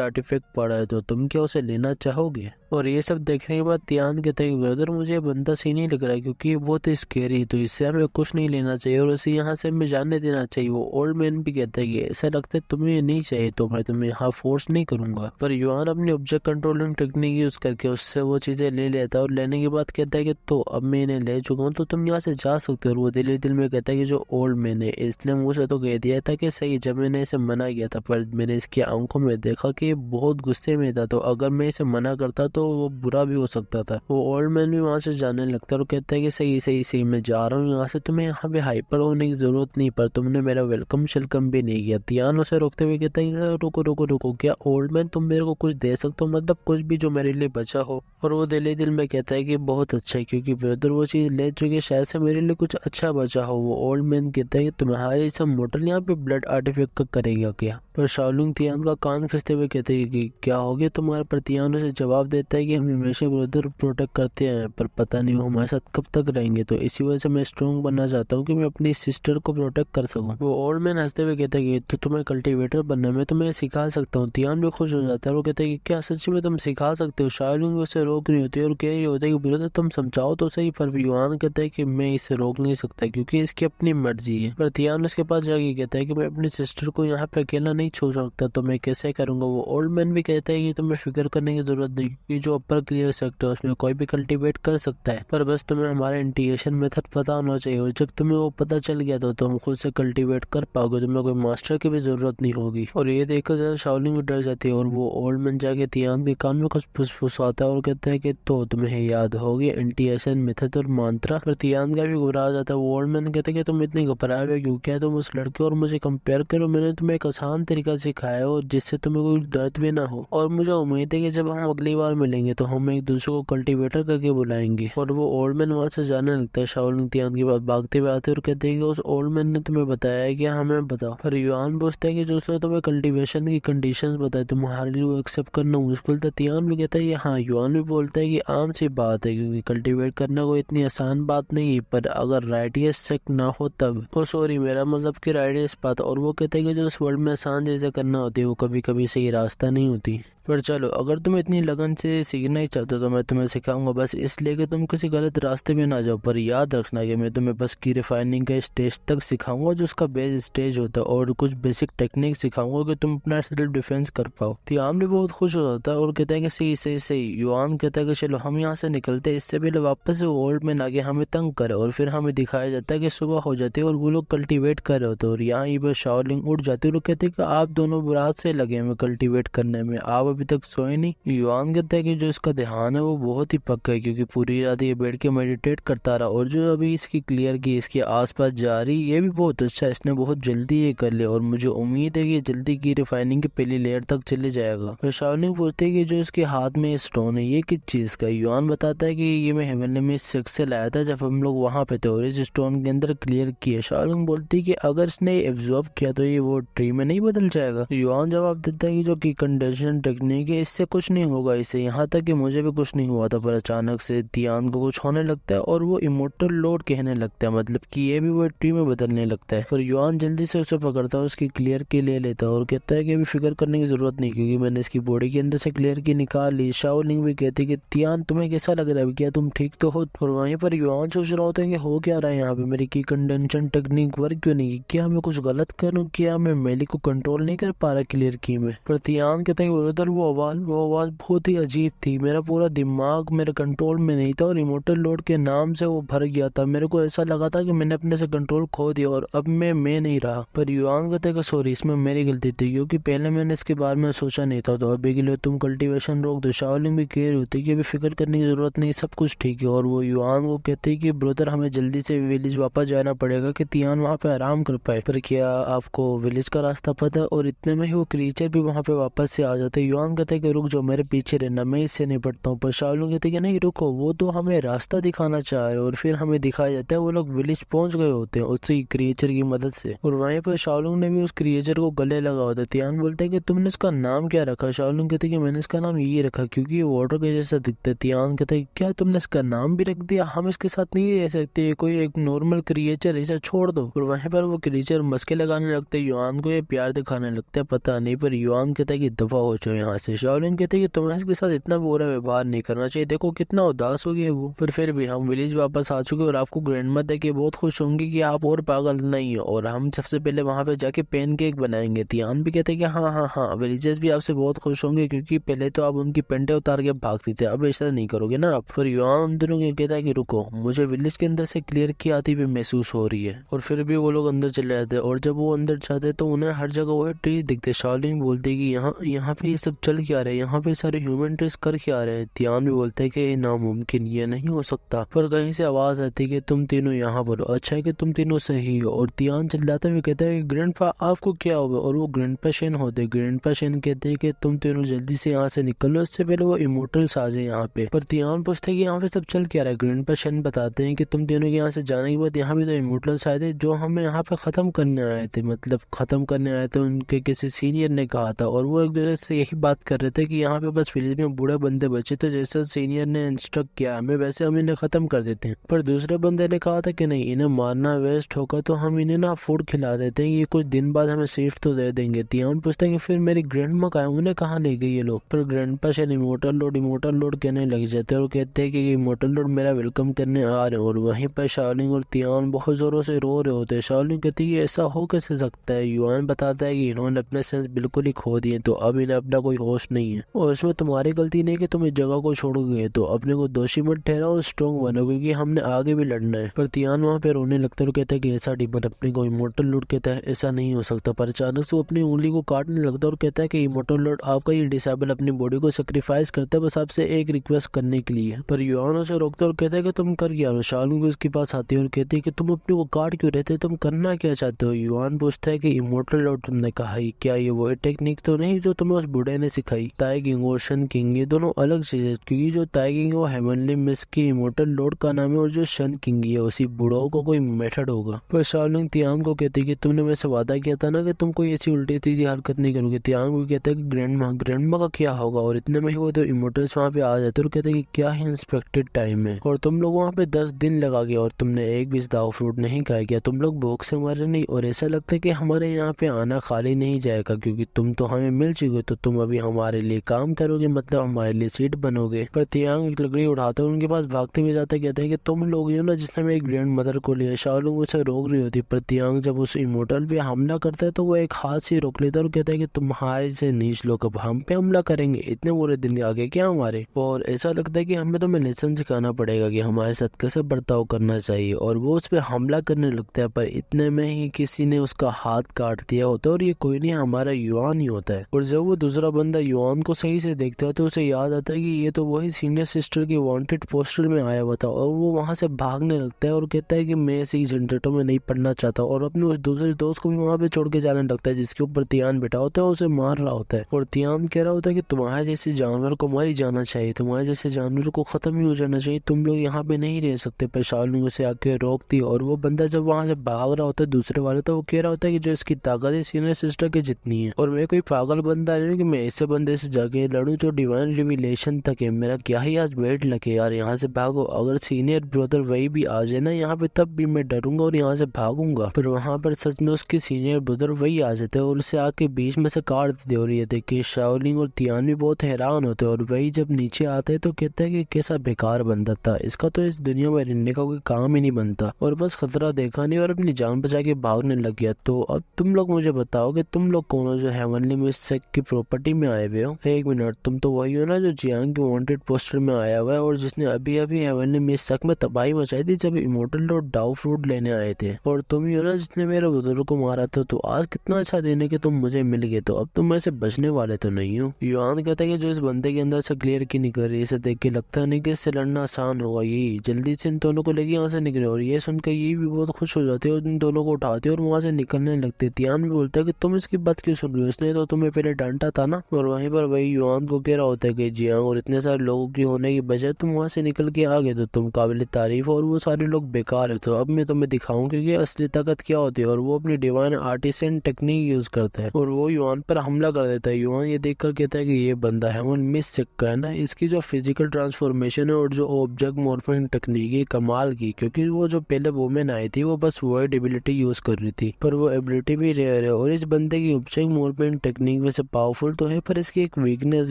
आर्टिफैक्ट पड़ा है, तो तुम क्या उसे लेना चाहोगे? और ये सब देखने के बाद तियान कहता है कि ब्रदर मुझे ये बंदा सही नहीं लग रहा है, क्योंकि ये बहुत ही स्केरी है, तो इससे हमें कुछ नहीं लेना चाहिए और उसे यहाँ से हमें जाने देना चाहिए। वो ओल्ड मैन भी कहता है कि ऐसा लगता है तुम्हें ये नहीं चाहिए, तो मैं तुम्हें यहाँ फोर्स नहीं करूंगा। पर युआन अपनी ऑब्जेक्ट कंट्रोलिंग टेक्निक यूज करके उससे वो चीजें ले लेता है और लेने के बाद कहता है कि तो अब मैं इन्हें ले चुका हूँ, तो तुम यहाँ से जा सकते हो। और वो दिल ही दिल में कहता है कि जो ओल्ड मैन है इसने मुझे तो कह दिया था कि सही, जब मैंने इसे मना किया था, पर मैंने इसकी आंखों में देखा कि बहुत गुस्से में था, तो अगर मैं इसे मना करता तो वो बुरा भी हो सकता था। वो ओल्ड मैन भी वहां से जाने लगता है और कहता है कि सही सही सही मैं जा रहा हूँ यहाँ से, तुम्हें यहाँ पे हाइपर होने की जरूरत नहीं, पर तुमने मेरा वेलकम शेलकम भी नहीं किया। तियान उसे रोकते हुए कहता है कि रुको रुको रुको, क्या ओल्ड मैन तुम मेरे को कुछ दे सकते हो, मतलब कुछ भी जो मेरे लिए बचा हो? और वो दिल ही दिल में कहता है कि बहुत अच्छा है, क्योंकि ब्रदर वो चीज ले चुके, शायद से मेरे लिए कुछ अच्छा बचा हो। वो ओल्ड मैन कहता है कि तुम्हारे सब मोटल यहाँ पे ब्लड आर्टिफैक्ट करेगा क्या? पर शाओलिंग तियान का कान खींचते हुए कहते हैं कि क्या हो गया तुम्हारे? पर तियान उसे जवाब देता है कि हम हमेशा ब्रदर प्रोटेक्ट करते हैं, पर पता नहीं वो हमारे साथ कब तक रहेंगे, तो इसी वजह से मैं स्ट्रॉन्ग बनना चाहता हूँ कि मैं अपनी सिस्टर को प्रोटेक्ट कर सकूँ। वो ओल्ड मैन हंसते हुए कहता है कि तो तुम्हें कल्टीवेटर बनना, मैं तुम्हें सिखा सकता हूँ। तियान भी खुश हो जाता है और कहता है कि क्या सच में तुम सिखा सकते हो? शाओलिंग उसे रोक रही होती है और कह रही होती है कि ब्रदर तुम समझाओ तो सही। पर युआन कहता है कि मैं इसे रोक नहीं सकता, क्योंकि इसकी अपनी मर्जी है। पर तियान उसके पास जाके कहता है कि मैं अपनी सिस्टर को यहाँ पे अकेला नहीं छोड़ सकता, तो मैं कैसे करूंगा? वो ओल्ड मैन भी कहता है कि तुम्हें फिक्र करने की जरूरत नहीं, क्योंकि जो अपर क्लियर सेक्टर है उसमें कोई भी कल्टीवेट कर सकता है, पर बस तुम्हें हमारा इंटीग्रेशन मेथड पता होना चाहिए, और जब तुम्हें वो पता चल गया तो तुम खुद से कल्टीवेट कर पाओगे, तुम्हें कोई मास्टर की भी जरूरत नहीं होगी। और ये देखकर जरा शाओलिंग भी डर जाती है और वो ओल्ड मैन जाके तियान के कान में कुछ फुसफुसाता है और कहता है कि तो तुम्हें याद होगी इंटीग्रेशन मेथड और मंत्रा? पर तियान का भी घबरा जाता है। वो ओल्ड मैन कहते हैं कि तुम इतनी घबराए हुए क्यों? क्या तुम उस लड़के और मुझे कंपेयर करो? मैंने तुम्हें एक आसान तरीका सिखाया हो जिससे तुम्हें कोई दर्द भी ना हो, और मुझे उम्मीद है कि जब हम अगली बार मिलेंगे तो हम एक दूसरे को कल्टीवेटर करके बुलाएंगे। और वो ओल्ड मैन वहां से जाने लगता है। शाओलिंग तियान के बाद भागते हुए आते और कहते हैं कि उस ओल्ड मैन ने तुम्हें बताया है कि हमें बताओ। पर युआन पूछता है कि जो उसने तुम्हें कल्टीवेशन की कंडीशंस बताई तुम्हारे लिए वो एक्सेप्ट करना मुश्किल था? तियान भी कहता है कि हाँ। युआन भी बोलता है कि आम सी बात है, क्योंकि कल्टीवेट करना कोई इतनी आसान बात नहीं है, पर अगर राइडियस सेक्ट ना हो तब। ओ सॉरी, मेरा मतलब कि राइडियस बात। और वो कहता है कि जो इस वर्ल्ड में आसान चीजें करना होती है वो कभी कभी सही रास्ता नहीं होती। पर चलो, अगर तुम इतनी लगन से सीखना ही चाहते हो तो मैं तुम्हें सिखाऊंगा, बस इसलिए कि तुम किसी गलत रास्ते में ना जाओ। पर याद रखना कि मैं तुम्हें बस की रिफाइनिंग के स्टेज तक सिखाऊंगा, जो उसका बेस स्टेज होता है, और कुछ बेसिक टेक्निक सिखाऊंगा कि तुम अपना सेल्फ डिफेंस कर पाओ। तियान भी बहुत खुश हो जाता है और कहता है कि सही सही सही। युआन कहता है कि चलो हम यहाँ से निकलते, इससे पहले वापस से ओल्ड मैन आगे हमें तंग करे। और फिर हमें दिखाया जाता है कि सुबह हो जाती है और वो लोग कल्टीवेट कर रहे होते हैं, और यहाँ पर शाओलिंग उठ जाती है और कहते हैं कि आप दोनों रात से लगे हुए कल्टीवेट करने में, आप अभी तक सोए नहीं। युआन कहता है कि जो इसका ध्यान है वो बहुत ही पक्का है, क्योंकि पूरी रात ये बैठ के मेडिटेट करता रहा, और जो अभी इसकी क्लियर की इसके आसपास जा रही ये भी बहुत अच्छा है, इसने बहुत जल्दी ये कर लिया, और मुझे उम्मीद है कि जल्दी की रिफाइनिंग की पहली लेयर तक चले जाएगा। फिर शाओलिंग पूछते है कि जो इसके हाथ में स्टोन है ये किस चीज का? युआन बताता है कि ये मैं हेवनली में सेक्स से लाया था जब हम लोग वहां पे थे, और इस स्टोन के अंदर क्लियर किया। शाओलिंग बोलती है कि अगर इसने एब्जॉर्ब किया तो ये वो ट्री में नहीं बदल जाएगा? युआन जवाब देता है कि जो की कंडीशन टेक्निक है इससे कुछ नहीं होगा इसे, यहाँ तक कि मुझे भी कुछ नहीं हुआ था। पर अचानक से तियान को कुछ होने लगता है और वो इमोर्टल लोड कहने लगता है, मतलब कि ये भी वो ट्री में बदलने लगता है। पर युआन जल्दी से उसे पकड़ता है, उसकी क्लियर की ले लेता है और कहता है कि अभी फिक्र करने की जरूरत नहीं, क्योंकि मैंने इसकी बॉडी के अंदर से क्लियर की निकाल ली। शाओलिंग भी कहती है कि तियान तुम्हें कैसा लग रहा है, क्या तुम ठीक तो हो? और वहीं पर युआन सोच रहा होता है कि हो क्या रहा है यहाँ पे, मेरी की कंडेंशन टेक्निक वर्क क्यों नहीं, क्या मैं कुछ गलत करूँ, क्या मैं मेली को कंट्रोल नहीं कर पा रहा क्लियर की में? पर तियान कहता है वो आवाज़ बहुत ही अजीब थी। मेरा पूरा दिमाग मेरे कंट्रोल में नहीं था और इमोर्टल लॉर्ड के नाम से वो भर गया था। मेरे को ऐसा लगा था कि मैंने अपने से कंट्रोल खो दिया और अब मैं नहीं रहा। पर युआन कहते कि सॉरी, इसमें मेरी गलती थी क्योंकि पहले मैंने इसके बारे में सोचा नहीं था। तो अभी के लिए तुम कल्टीवेशन रोक दो। शाओलिंग भी कह रही होती कि अभी फिक्र करने की जरूरत नहीं, सब कुछ ठीक है। और वो युआन को कहते कि ब्रदर हमें जल्दी से विलेज वापस जाना पड़ेगा कि तियान वहाँ पे आराम कर पाए। पर क्या आपको विलेज का रास्ता पता है? और इतने में ही वो क्रीचर भी वहाँ पे वापस से आ जाते। युआन कहते कि रुक जाओ, मेरे पीछे रहना, मैं इससे निपटता हूँ। पर शाओलिंग कहते कि नहीं रुको, वो तो हमें रास्ता दिखाना चाह रहे। और फिर हमें दिखाया जाता है वो लोग विलेज पहुंच गए होते हैं उसी क्रिएचर की मदद से। और वहीं पर शाओलिंग ने भी उस क्रिएचर को गले लगा होता है। तियान बोलते हैं कि तुमने इसका नाम क्या रखा? शाओलिंग कहते कि मैंने इसका नाम ये रखा क्योंकि ये वाटर के जैसा दिखता है। तियान कहते क्या तुमने इसका नाम भी रख दिया? हम इसके साथ नहीं रह सकते, कोई एक नॉर्मल क्रिएचर, इसे छोड़ दो। और वहीं पर वो क्रिएचर मस्के लगाने लगते, युआन को ये प्यार दिखाने लगता है, पता नहीं। पर युआन कहता है कि दफा हो जाओ यहाँ से। शाओलिंग कहते हैं कि तुम्हें इसके साथ इतना बुरा व्यवहार नहीं करना चाहिए, देखो कितना उदास हो गया वो। पर फिर भी हम विलेज वापस आ चुके और आपको ग्रैंडमा देख के बहुत खुश होंगे कि आप और पागल नहीं हो और हम सबसे पहले वहां पे जाके पैनकेक बनाएंगे। तियान भी कहते हैं कि हाँ, विलेजर्स भी आपसे बहुत खुश होंगे क्योंकि पहले तो आप उनकी पेंटे उतार के भागती थे, अब ऐसा नहीं करोगे ना आप। फिर युआन अंदरों के कहता है कि रुको, मुझे विलेज के अंदर से क्लियर की आती हुई महसूस हो रही है। और फिर भी वो लोग अंदर चले जाते हैं और जब वो अंदर जाते तो उन्हें हर जगह वो ट्रीज दिखते। शाओलिंग बोलती है कि यहाँ पे ये सब चल क्या रहे हैं, यहाँ पे सारे ह्यूमन ट्रीज कर क्या रहे हैं? तियान भी बोलते हैं कि नामुमकिन, ये नहीं हो सकता। पर कहीं से आवाज आती है कि तुम तीनों यहाँ पर हो, अच्छा है कि तुम तीनों सही हो। और तियान चिल्लाते हुए कहता है कि ग्रैंडपा आपको क्या हुआ? और वो ग्रैंडपा शेन होते। ग्रैंडपा शेन कहते हैं कि तुम तीनों जल्दी से यहाँ से निकलो, इससे पहले वो इमोर्टल्स आ जाए यहाँ पे। पर तियान पूछते हैं कि यहाँ पे सब चल क्या रहा है? ग्रैंडपा शेन बताते हैं कि तुम तीनों के यहाँ से जाने के बाद यहाँ भी तो इमोर्टल्स आए थे जो हमें यहाँ पे खत्म करने आए थे, मतलब खत्म करने आए थे उनके किसी सीनियर ने कहा था। और वो एक दूसरे से यही बात कर रहे थे कि यहाँ पे बस विलेज में बूढ़े बंदे बचे तो जैसा सीनियर ने इंस्ट्रक्ट किया हमें वैसे हम इन्हें खत्म कर देते हैं। पर दूसरे बंदे ने कहा था कि नहीं, इन्हें मारना वेस्ट होगा तो हम इन्हें ना फूड खिला देते हैं, ये कुछ दिन बाद हमें सेफ तो दे देंगे। तियान पूछता है कि फिर मेरी ग्रैंडमा कहाँ है, उन्हें कहाँ ले गई ये लोग? पर ग्रैंडपा शायद इमोर्टल लॉर्ड कहने लग जाते हैं और कहते हैं कि इमोर्टल लॉर्ड मेरा वेलकम करने आ रहे हैं। और वहीं पर शाओलिंग और तियान बहुत जोरों से रो रहे होते हैं। शाओलिंग कहती है ऐसा हो कैसे सकता है? युआन बताता है कि इन्होंने अपने सेंस बिल्कुल ही खो दिए, तो अब इन्हें अपना कोई होश नहीं है और इसमें तुम्हारी गलती नहीं कि तुम इस जगह को छोड़ गए, तो अपने को दोषी मत ठहराओ और स्ट्रॉन्ग बनो क्योंकि हमने आगे भी लड़ना है। पर तियान वहाँ पे रोने लगता है और कहता है कि ऐसा डिमन अपने को इमोर्टल लॉर्ड कहता है ऐसा नहीं हो सकता। पर अचानक से वो अपनी उंगली को काटने लगता है और कहता है कि इमोर्टल लॉर्ड आपका ये डिसेबल अपनी बॉडी को सेक्रीफाइस करता है बस आपसे एक रिक्वेस्ट करने के लिए। पर युआन उसे रोकता है और कहता है कि तुम कर क्या? शाओलिंग भी उसके पास आती है और कहती है कि तुम अपने को काट क्यों रहते हो, तुम करना क्या चाहते हो? युआन पूछता है कि इमोर्टल लॉर्ड तुमने कहा ही क्या ये वो टेक्निक तो नहीं जो तुम्हें उस बूढ़े ने सिखाई? ताइगिंग और शन किंग ये दोनों अलग चीजें, क्योंकि जो ताइगिंग वो हेवनली मिस की इमोर्टल लॉर्ड का नाम है और जो शन किंग है उसी बूढ़ों को कोई मेथड होगा। पर शाओलिंग तियान को कहती है कि तुमने मेरे से वादा किया था ना कि तुम कोई ऐसी उल्टी सीधी हरकत नहीं करोगे। तियान को कहता है कि ग्रैंडमा का क्या होगा? और इतने में ही वो तो इमोर्टल्स वहाँ पे आ जाते और कहते हैं कि क्या ही इंस्पेक्टेड टाइम है और तुम लोग वहाँ पे 10 दिन लगा गया और तुमने एक भी दाव फ्रूट नहीं खाया गया, तुम लोग भूख से मर नहीं। और ऐसा लगता है कि हमारे यहाँ पे आना खाली नहीं जाएगा क्योंकि तुम तो हमें मिल चुके, तो तुम अभी हमारे लिए काम करोगे, मतलब हमारे लिए सीट बनोगे। पर तियांग एक लकड़ी उठाते उनके पास भागते हुए जाते कहते हैं कि तुम लोग हो ना जिसने मेरी ग्रैंड मदर को लिया। शाओलिंग उसे रोक रही होती पर तियांग जब उस इमोर्टल पे हमला करता है तो वो एक हाथ से रोक लेता है और कहता है कि तुम्हारे से नीच लोग अब हम पे हमला करेंगे, इतने बुरे दिन आगे क्या हमारे? और ऐसा लगता है कि हमें तुम्हें लेसन सिखाना पड़ेगा कि हमारे साथ कैसे बर्ताव करना चाहिए। और वो उस पर हमला करने लगता है पर इतने में ही किसी ने उसका हाथ काट दिया होता है और ये कोई नहीं हमारा युआन ही होता है। और जब वो दूसरा बंदा युआन को सही से देखता है तो उसे याद आता है कि ये तो वही सीनियर सिस्टर की वांटेड पोस्टर में आया हुआ था और वो वहां से भागने लगता है और कहता है कि मैं ऐसी झंझटों में नहीं पढ़ना चाहता और अपने उस दूसरे दोस्त को भी वहां पे छोड़ के जाने लगता है जिसके ऊपर तियान बैठा होता है, उसे मार रहा होता है। और तियान कह रहा होता है कि तुम्हारे जैसे जानवर को मर ही जाना चाहिए, तुम्हारे जैसे जानवर को खत्म ही हो जाना चाहिए, तुम लोग यहाँ पे नहीं रह सकते। पर शाओलिंग उसे आके रोकती और वो बंदा जब वहां से भाग रहा होता है दूसरे वाले, तो वो कह रहा होता है कि जो इसकी ताकत है सीनियर सिस्टर के जितनी है और मैं कोई पागल बंदा नहीं कि मैं ऐसे बंदे से जाके लड़ूं जो डिवाइन रिविलेशन तक है, मेरा क्या ही आज वेट लगे यार, यहाँ से भागो। अगर सीनियर ब्रदर वही भी आ जाए ना यहाँ पे तब भी मैं डरूंगा और यहाँ से भागूंगा। पर वहां पर सच में उसके सीनियर ब्रदर वही आ जाते हैं और उसे आके बीच में से काट देते। और ये देख के शाओलिंग और तियान भी बहुत हैरान होते हैं और वही जब नीचे आते हैं तो कहते हैं कि कैसा बेकार बंदा था, इसका तो इस दुनिया में रहने का कोई काम ही नहीं बनता और बस खतरा देखा नहीं और अपनी जान बचा के भागने लग गया। तो अब तुम लोग मुझे बताओ कि तुम लोग कौन हो जो हेवनली मिस की प्रॉपर्टी में आए हुए हो? एक मिनट, तुम तो वही हो ना जो जियांग के वांटेड पोस्टर में आया हुआ है और जिसने अभी अभी हेवनली मिस्ट में तबाही मचाई थी जब इमोर्टल और डाउ फ्रूट लेने आए थे। और तुम ही हो ना जिसने मेरे बुजुर्ग को मारा था। तो आज कितना अच्छा दिन है कि तुम मुझे मिल गए, तो अब तुम ऐसे बचने वाले तो नहीं हो। युआन कहता है कि जो इस बंदे के अंदर से क्लियर की नहीं कर रही, इसे देख के लगता नहीं कि इससे लड़ना आसान होगा। यही जल्दी से इन दोनों को लेके यहाँ से निकले। और ये सुनकर ये भी बहुत खुश हो जाती है और इन दोनों को उठाती है और वहाँ से निकलने लगती। तियान भी बोलता है कि तुम इसकी बात क्यों सुन रही हो, इसने तो तुम्हें पहले डांटा था ना। और वहीं पर वही युआन को कह रहा होता है कि जियांग और इतने सारे लोगों की होने की बजाय तुम वहाँ से निकल के आ गए तो तुम काबिल तारीफ और वो सारे लोग बेकार है। तो अब मैं तुम्हें दिखाऊं कि असली ताकत क्या होती है। और वो अपनी डिवाइन आर्टिसन टेक्निक यूज करता है और वो युआन पर हमला कर देता है। युआन ये देखकर कहता है कि ये बंदा हेवन मिस्ट का है ना, इसकी जो फिजिकल ट्रांसफॉर्मेशन है और जो ऑब्जेक्ट मॉर्फिंग टेक्निक है कमाल की। क्योंकि वो जो पहले वुमेन आई थी वो बस वर्ड एबिलिटी यूज कर रही थी, पर वो एबिलिटी भी रेयर है। और इस बंदे की ऑब्जेक्ट मॉर्फिंग टेक्निक वैसे पावरफुल तो है पर इसकी एक वीकनेस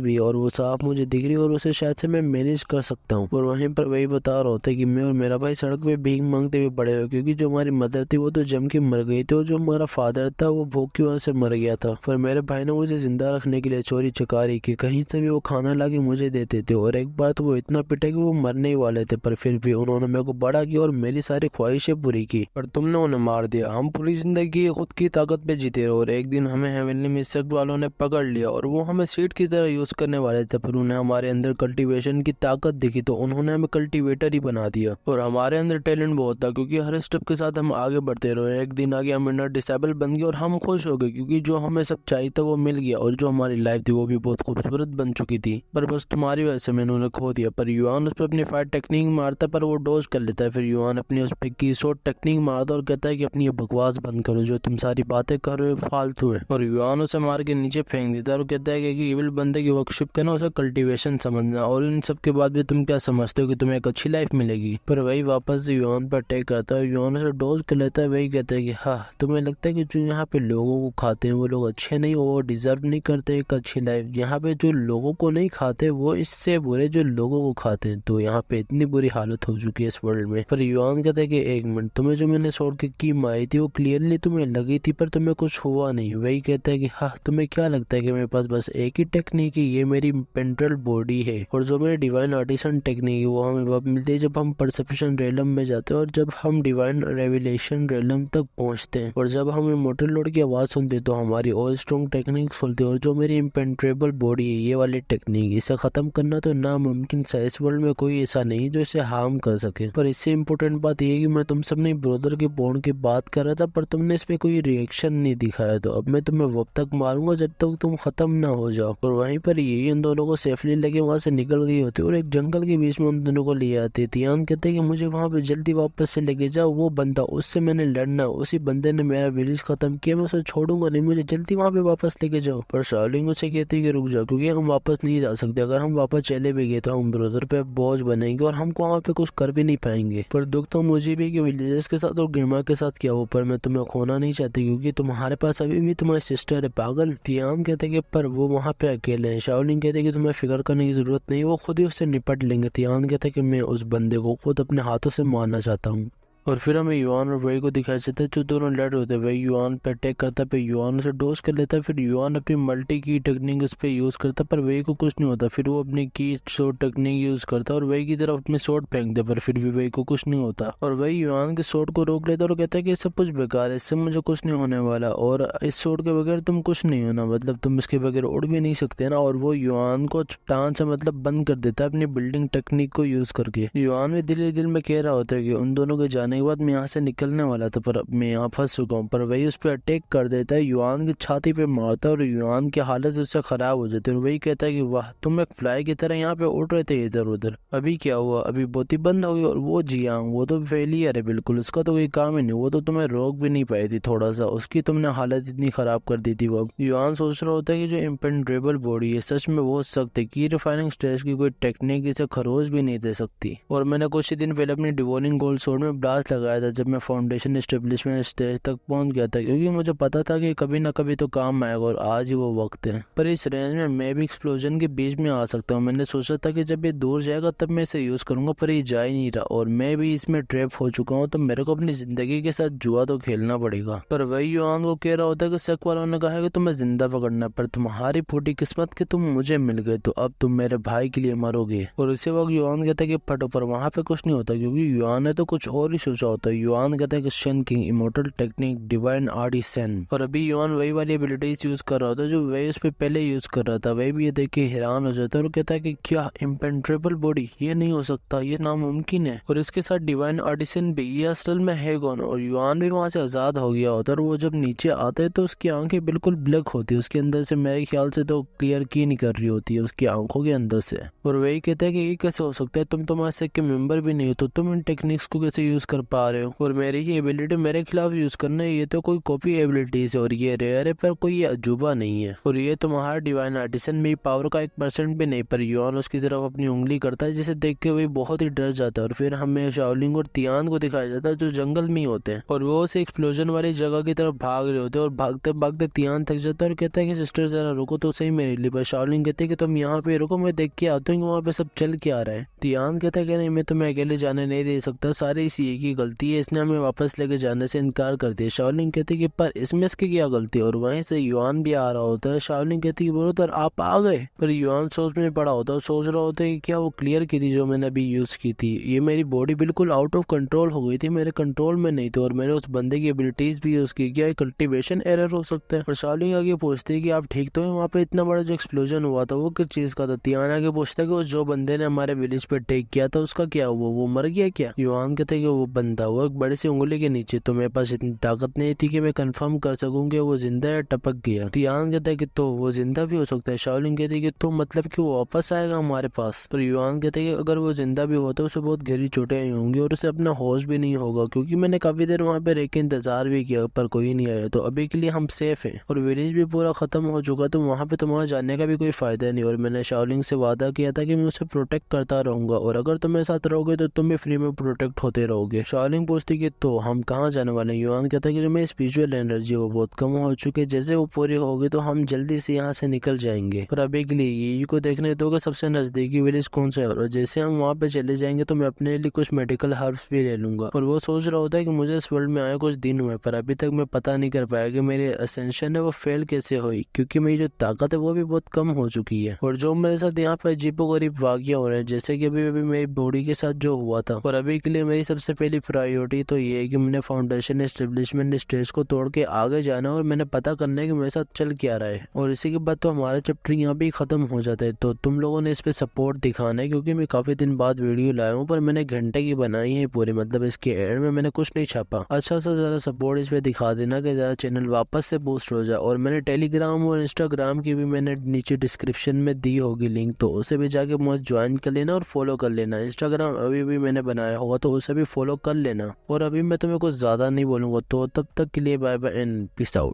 भी है और वो साफ मुझे दिख रही है और उसे शायद से मैं मैनेज कर सकता हूँ। और वहीं पर वही बता रहा होता है कि मैं और मेरा भाई सड़क पे भीख मांगते हुए बड़े हुए, क्योंकि जो हमारी मदर थी वो तो जम के मर गई थी और जो हमारा फादर था वो भूख की वजह से मर गया था। पर मेरे भाई ने मुझे जिंदा रखने के लिए चोरी चकारी की, कहीं से भी वो खाना ला के मुझे देते थे। और एक बार तो वो इतना पिटे कि वो मरने ही वाले थे, पर फिर भी उन्होंने मेरे को बड़ा किया और मेरी सारी ख्वाहिशें पूरी की। पर तुमने उन्हें मार दिया। हम पूरी जिंदगी खुद की ताकत पे जीते रहे और एक दिन हमें हेवनली मिस्ट वालों ने पकड़ लिया और वो हमें सीट की तरह यूज करने वाले थे। पर उन्हें हमारे अंदर कल्टीवेशन की ताकत दिखी तो उन्होंने हमें कल्टीवेटर ही बना दिया। और हमारे अंदर टैलेंट बहुत था क्योंकि हर स्टेप के साथ हम आगे बढ़ते रहे। एक दिन आगे हम इंटर डिसेबल बन गए और हम खुश हो गए क्योंकि जो हमें सब चाहिए था वो मिल गया और जो हमारी लाइफ थी वो भी बहुत खूबसूरत बन चुकी थी। पर बस तुम्हारी वजह से मैंने उन्हें खो दिया। पर युआन उस पर अपनी फायर टेक्निक मारता है पर वो डोज कर लेता है। फिर युआन अपनी उस पे की शॉट टेक्निक मारता है और कहता है कि अपनी ये बकवास बंद करो, जो तुम सारी बातें कर रहे हो फालतू है। और युआन उसे मार के नीचे फेंक देता है और कहता है कि इविल बंदे की वर्कशिप का ना उसे कल्टीवेशन समझना, और इन सब के बाद भी तुम क्या समझते हो कि तुम्हें एक अच्छी लाइफ मिलेगी। पर वही वापस से युआन पर अटैक करता है। युआन उसे डोज कर लेता है। वही कहता है कि हाँ, तुम्हें लगता है कि जो यहाँ पे लोगों को खाते हैं वो लोग अच्छे नहीं, वो डिजर्व नहीं करते एक अच्छी लाइफ। यहाँ पे जो लोगों को नहीं खाते वो इससे बुरे जो लोगों को खाते हैं। तो यहाँ पे इतनी बुरी हालत हो चुकी है इस वर्ल्ड में। पर युआन कहता है कि एक मिनट, तुम्हें जो मैंने शॉट की मारी थी वो क्लियरली तुम्हें लगी थी पर तुम्हें कुछ हुआ नहीं। वही कहता है कि हाँ, तुम्हें क्या लगता है कि मेरे पास बस एक ही टेक्निक है, ये मेरी पेंट्रल बॉडी है। और जो मेरी डिवाइन आर्टिसन टेक्निक है वो हमें अब मिलती है जब हम परसेप्शन रेलम में जाते हैं और जब हम डिवाइन रेविलेशन रेलम तक पहुंचते हैं। और जब हम इमोर्टल लॉर्ड की आवाज सुनते हैं तो हमारी और स्ट्रॉन्ग टेक्निक खुलती है। और जो मेरी इम्पेंट्रेबल बॉडी है ये वाली टेक्निक, इसे खत्म करना तो नामुमकिन सा। इस वर्ल्ड में कोई ऐसा नहीं जो इसे हार्म कर सके। पर इससे इम्पोर्टेंट बात यह है कि मैं तुम सब अपने ब्रदर के बॉन्ड की बात कर रहा था पर तुमने इस पे कोई रिएक्शन नहीं दिखाया, तो अब मैं तुम्हें वक्त तक मारूंगा जब तक तुम खत्म ना हो जाओ। और वहीं पर यही उन दोनों को सेफली लेके वहां से निकल गई होती और एक जंगल के बीच में उन दोनों को ले आती। तियान कहते कि मुझे वहां पे जल्दी वापस से लेके जाओ, वो बंदा उससे मैंने लड़ना, उसी बंदे ने मेरा विलेज खत्म किया, मैं उसे छोड़ूंगा नहीं, मुझे जल्दी वहां पे वापस लेके जाओ। पर शाओलिंग उसे कहती कि रुक जाओ, क्योंकि हम वापस नहीं जा सकते। अगर हम वापस चले भी गए तो हम ब्रदर पे बोझ बनेंगे और हमको वहाँ पे कुछ कर भी नहीं पाएंगे। पर दुख तो मुझे भी कि विलेजर्स के साथ और ग्रिमा के साथ क्या हो, पर मैं तुम्हें खोना नहीं चाहती क्योंकि तुम्हारे पास अभी भी तुम्हारी सिस्टर है। पागल। तियान कहते कि पर वो वहाँ पे अकेले हैं। शाओलिंग कहते कि तुम्हें फिक्र करने की जरूरत नहीं, वो खुद ही उससे निपट लेंगे। तियान कहते कि मैं उस बंदे को खुद अपने हाथों से मारना चाहता हूँ। और फिर हमें युआन और वही को दिखाई देता है जो दोनों लड़ रहे होते हैं। वही युआन पे अटैक करता है, फिर युआन उसे डोज कर लेता है। फिर युआन अपनी मल्टी की टेक्निक उस पर यूज करता है पर वही को कुछ नहीं होता। फिर वो अपनी की शॉट टेक्निक यूज करता है और वही की तरफ अपनी शॉट फेंक दे, पर फिर भी वही को कुछ नहीं होता। और वही युआन के शॉट को रोक लेता है और कहता है कि सब कुछ बेकार है, इससे मुझे कुछ नहीं होने वाला और इस शॉट के बगैर तुम कुछ नहीं होना, मतलब तुम इसके बगैर उड़ भी नहीं सकते ना। और वो युआन को चट्टान से मतलब बंद कर देता है अपनी बिल्डिंग टेक्निक को यूज करके। युआन भी दिल में कह रहा होता है कि उन दोनों के जाने के बाद मैं यहाँ से निकलने वाला था पर अब मैं यहाँ फंस चुका हूँ। पर वही उस पर अटैक कर देता है, युआन की छाती पे मारता है और युआन की हालत उससे खराब हो जाती है। और वही कहता है कि वाह, तुम एक फ्लाई की तरह यहाँ पे उड़ रहे थे इधर उधर, अभी क्या हुआ, अभी बोती बंद हो गई। और वो जियांग वो तो फेलियर है बिल्कुल, उसका तो कोई काम ही नहीं, वो तो तुम्हें रोक भी नहीं पाई थी थोड़ा सा, उसकी तुमने हालत इतनी खराब कर दी थी। वो युआन सोच रहा होता है कि जो इम्पेंड्रेबल बॉडी है सच में बहुत सख्त है कि रिफाइनिंग स्टेज की कोई टेक्निक इसे खरोच भी नहीं दे सकती। और मैंने कुछ ही दिन पहले अपनी डिवोनिंग गोल्ड स्वॉर्ड में ब्लास्ट फोकस लगाया था जब मैं फाउंडेशन एस्टेब्लिशमेंट स्टेज तक पहुंच गया था, क्योंकि मुझे पता था कि कभी ना कभी तो काम आएगा और आज ही वो वक्त है। पर इस रेंज में मैं भी एक्सप्लोजन के बीच में आ सकता हूँ। मैंने सोचा था कि जब ये दूर जाएगा तब मैं इसे यूज करूंगा, पर ये जा ही नहीं रहा और मैं भी इसमें ट्रैप हो चुका हूँ। तो मेरे को अपनी जिंदगी के साथ जुआ तो खेलना पड़ेगा। पर वही युआन को कह रहा होता है कि शक वालों ने कहा है कि तुम्हें जिंदा पकड़ना, पर तुम्हारी फूटी किस्मत कि तुम मुझे मिल गए, तो अब तुम मेरे भाई के लिए मरोगे। और उसी वक्त युआन कहता है कि फटो, पर वहां पे कुछ नहीं होता, क्योंकि युआन ने तो कुछ और ही सोचा होता है। युआन कहता है कि शन king, immortal technique, divine artisan. और अभी युआन वही वाली एबिलिटीज यूज कर रहा होता है जो वही उस पे पहले यूज कर रहा था। वही भी ये देख के हैरान हो जाता है और कहता है कि क्या इम्पेंट्रेबल बॉडी, ये नहीं हो सकता, ये नामुमकिन है। और इसके साथ डिवाइन आर्टिसन भी, ये असल में है कौन। और युआन भी वहां से आजाद हो गया होता है और वो जब नीचे आता है तो उसकी आंखें बिल्कुल ब्लैक होती है। उसके अंदर से मेरे ख्याल से तो क्लियर की नहीं कर रही होती है उसकी आंखों के अंदर से। और वही कहता है कि ये कैसे हो सकता है, तुम तो मास्टर के मेंबर भी नहीं हो, तो तुम इन टेक्निक्स को कैसे यूज कर पा रहे हो। और मेरी ये एबिलिटी मेरे खिलाफ यूज करना, ये तो कोई कॉपी एबिलिटीज है और ये रेयर है, पर कोई अजूबा नहीं है। और ये तुम्हारा डिवाइन आर्टिसन में पावर का 1% भी नहीं। पर युआन उसकी तरफ अपनी उंगली करता है, जिसे देख के वही बहुत ही डर जाता है। और फिर हमें शाओलिंग और तियान को दिखाया जाता है जो जंगल में ही होते हैं और वो उस एक्सप्लोजन वाली जगह की तरफ भाग रहे होते हैं। और भागते भागते तियान थक जाता है और कहता है कि सिस्टर जरा रुको तो सही मेरे लिए। पर शाओलिंग कहते हैं कि तुम यहाँ पे रुको, मैं देख के आता हूँ कि वहाँ पे सब चल क्या रहा है। तियान कहता है कि नहीं, मैं तुम्हें अकेले जाने नहीं दे सकता, सारी इसी एक ही गलती है, इसने हमें वापस लेके जाने से इनकार कर दिया। शाओलिंग कहती है कि पर इसमें इसकी क्या गलती है। और वहीं से युआन भी आ रहा होता है। शाओलिंग कहती है बोलो तो आप आ गए। पर युआन सोच में पड़ा होता है, सोच रहा होता है कि क्या वो क्लियर की थी जो मैंने अभी यूज की थी। ये मेरी बॉडी बिल्कुल आउट ऑफ कंट्रोल हो गई थी, मेरे कंट्रोल में नहीं थी और मैंने उस बंदे की एबिलिटीज भी यूज की। क्या कल्टिवेशन एरर हो सकता है। और शाओलिंग आगे पूछती है कि आप ठीक तो है, वहाँ पे इतना बड़ा जो एक्सप्लोजन हुआ था वो किस चीज का था। तियान आगे पूछता है कि जो बंदे ने हमारे विलेज पे टेक किया था उसका क्या हुआ, वो मर गया क्या। युआन कहते हैं कि वो बंदा, वो एक बड़ी सी उंगली के नीचे, तो मेरे पास इतनी ताकत नहीं थी कि मैं कंफर्म कर सकूं कि वो जिंदा है, टपक गया। तियान कहता है कि तो वो जिंदा भी हो सकता है। शाओलिंग कहती है कि तो मतलब कि वो वापस आएगा हमारे पास। तो युआन कहते हैं कि अगर वो जिंदा भी होता है उसे बहुत गहरी चोटें आई होंगी और उसे अपना होश भी नहीं होगा, क्योंकि मैंने काफी देर वहाँ पे रह के इंतजार भी किया पर कोई नहीं आया। तो अभी के लिए हम सेफ हैं और विलेज भी पूरा खत्म हो चुका, तो वहाँ पे तुम्हारा जाने का भी कोई फायदा नहीं। और मैंने शाओलिंग से वादा किया था कि मैं उसे प्रोटेक्ट करता रहूंगा और अगर तुम मेरे साथ रहोगे तो तुम भी फ्री में प्रोटेक्ट होते रहोगे। शाओलिंग पूछती कि तो हम कहाँ जाने वाले हैं। युआन कहता है कि जो मेरी स्पिरिचुअल एनर्जी वो बहुत कम हो चुकी है, जैसे वो पूरी होगी तो हम जल्दी से यहाँ से निकल जाएंगे। पर अभी के लिए यही को देखने दो कि सबसे नजदीकी विलेज कौन सा है, और जैसे हम वहाँ पे चले जाएंगे तो मैं अपने लिए कुछ मेडिकल हर्ब्स भी ले लूंगा। और वो सोच रहा होता है कि मुझे इस वर्ल्ड में आए कुछ दिन हुए, पर अभी तक मैं पता नहीं कर पाया कि मेरी असेंशन है वो फेल कैसे हुई, क्योंकि मेरी जो ताकत है वो भी बहुत कम हो चुकी है। और जो मेरे साथ यहाँ पे अजीबो गरीब वाक़िया हो रहे हैं, जैसे कि अभी अभी मेरी बॉडी के साथ जो हुआ था। और अभी के लिए मेरी सबसे पहली प्रायोरिटी तो ये है कि मैंने फाउंडेशन एस्टेब्लिशमेंट स्टेज को तोड़ के आगे जाना और मैंने पता करना है कि मेरे साथ चल क्या रहा है। और इसी के बाद तो हमारा चैप्टर यहाँ पे खत्म हो जाता है। तो तुम लोगों ने इस पे सपोर्ट दिखाना है, क्योंकि मैं काफी दिन बाद वीडियो लाया हूँ, पर मैंने घंटे की बनाई है पूरी, मतलब इसके एंड में मैंने कुछ नहीं छापा। अच्छा सा जरा सपोर्ट इस पे दिखा देना कि जरा चैनल वापस से बूस्ट हो जाए। और मैंने टेलीग्राम और इंस्टाग्राम की भी मैंने नीचे डिस्क्रिप्शन में दी होगी लिंक, तो उसे भी जाके मुझे ज्वाइन कर लेना और फॉलो कर लेना। इंस्टाग्राम अभी भी मैंने बनाया होगा तो उसे भी फॉलो कर लेना। और अभी मैं तुम्हें कुछ ज्यादा नहीं बोलूंगा, तो तब तक के लिए bye bye and peace out.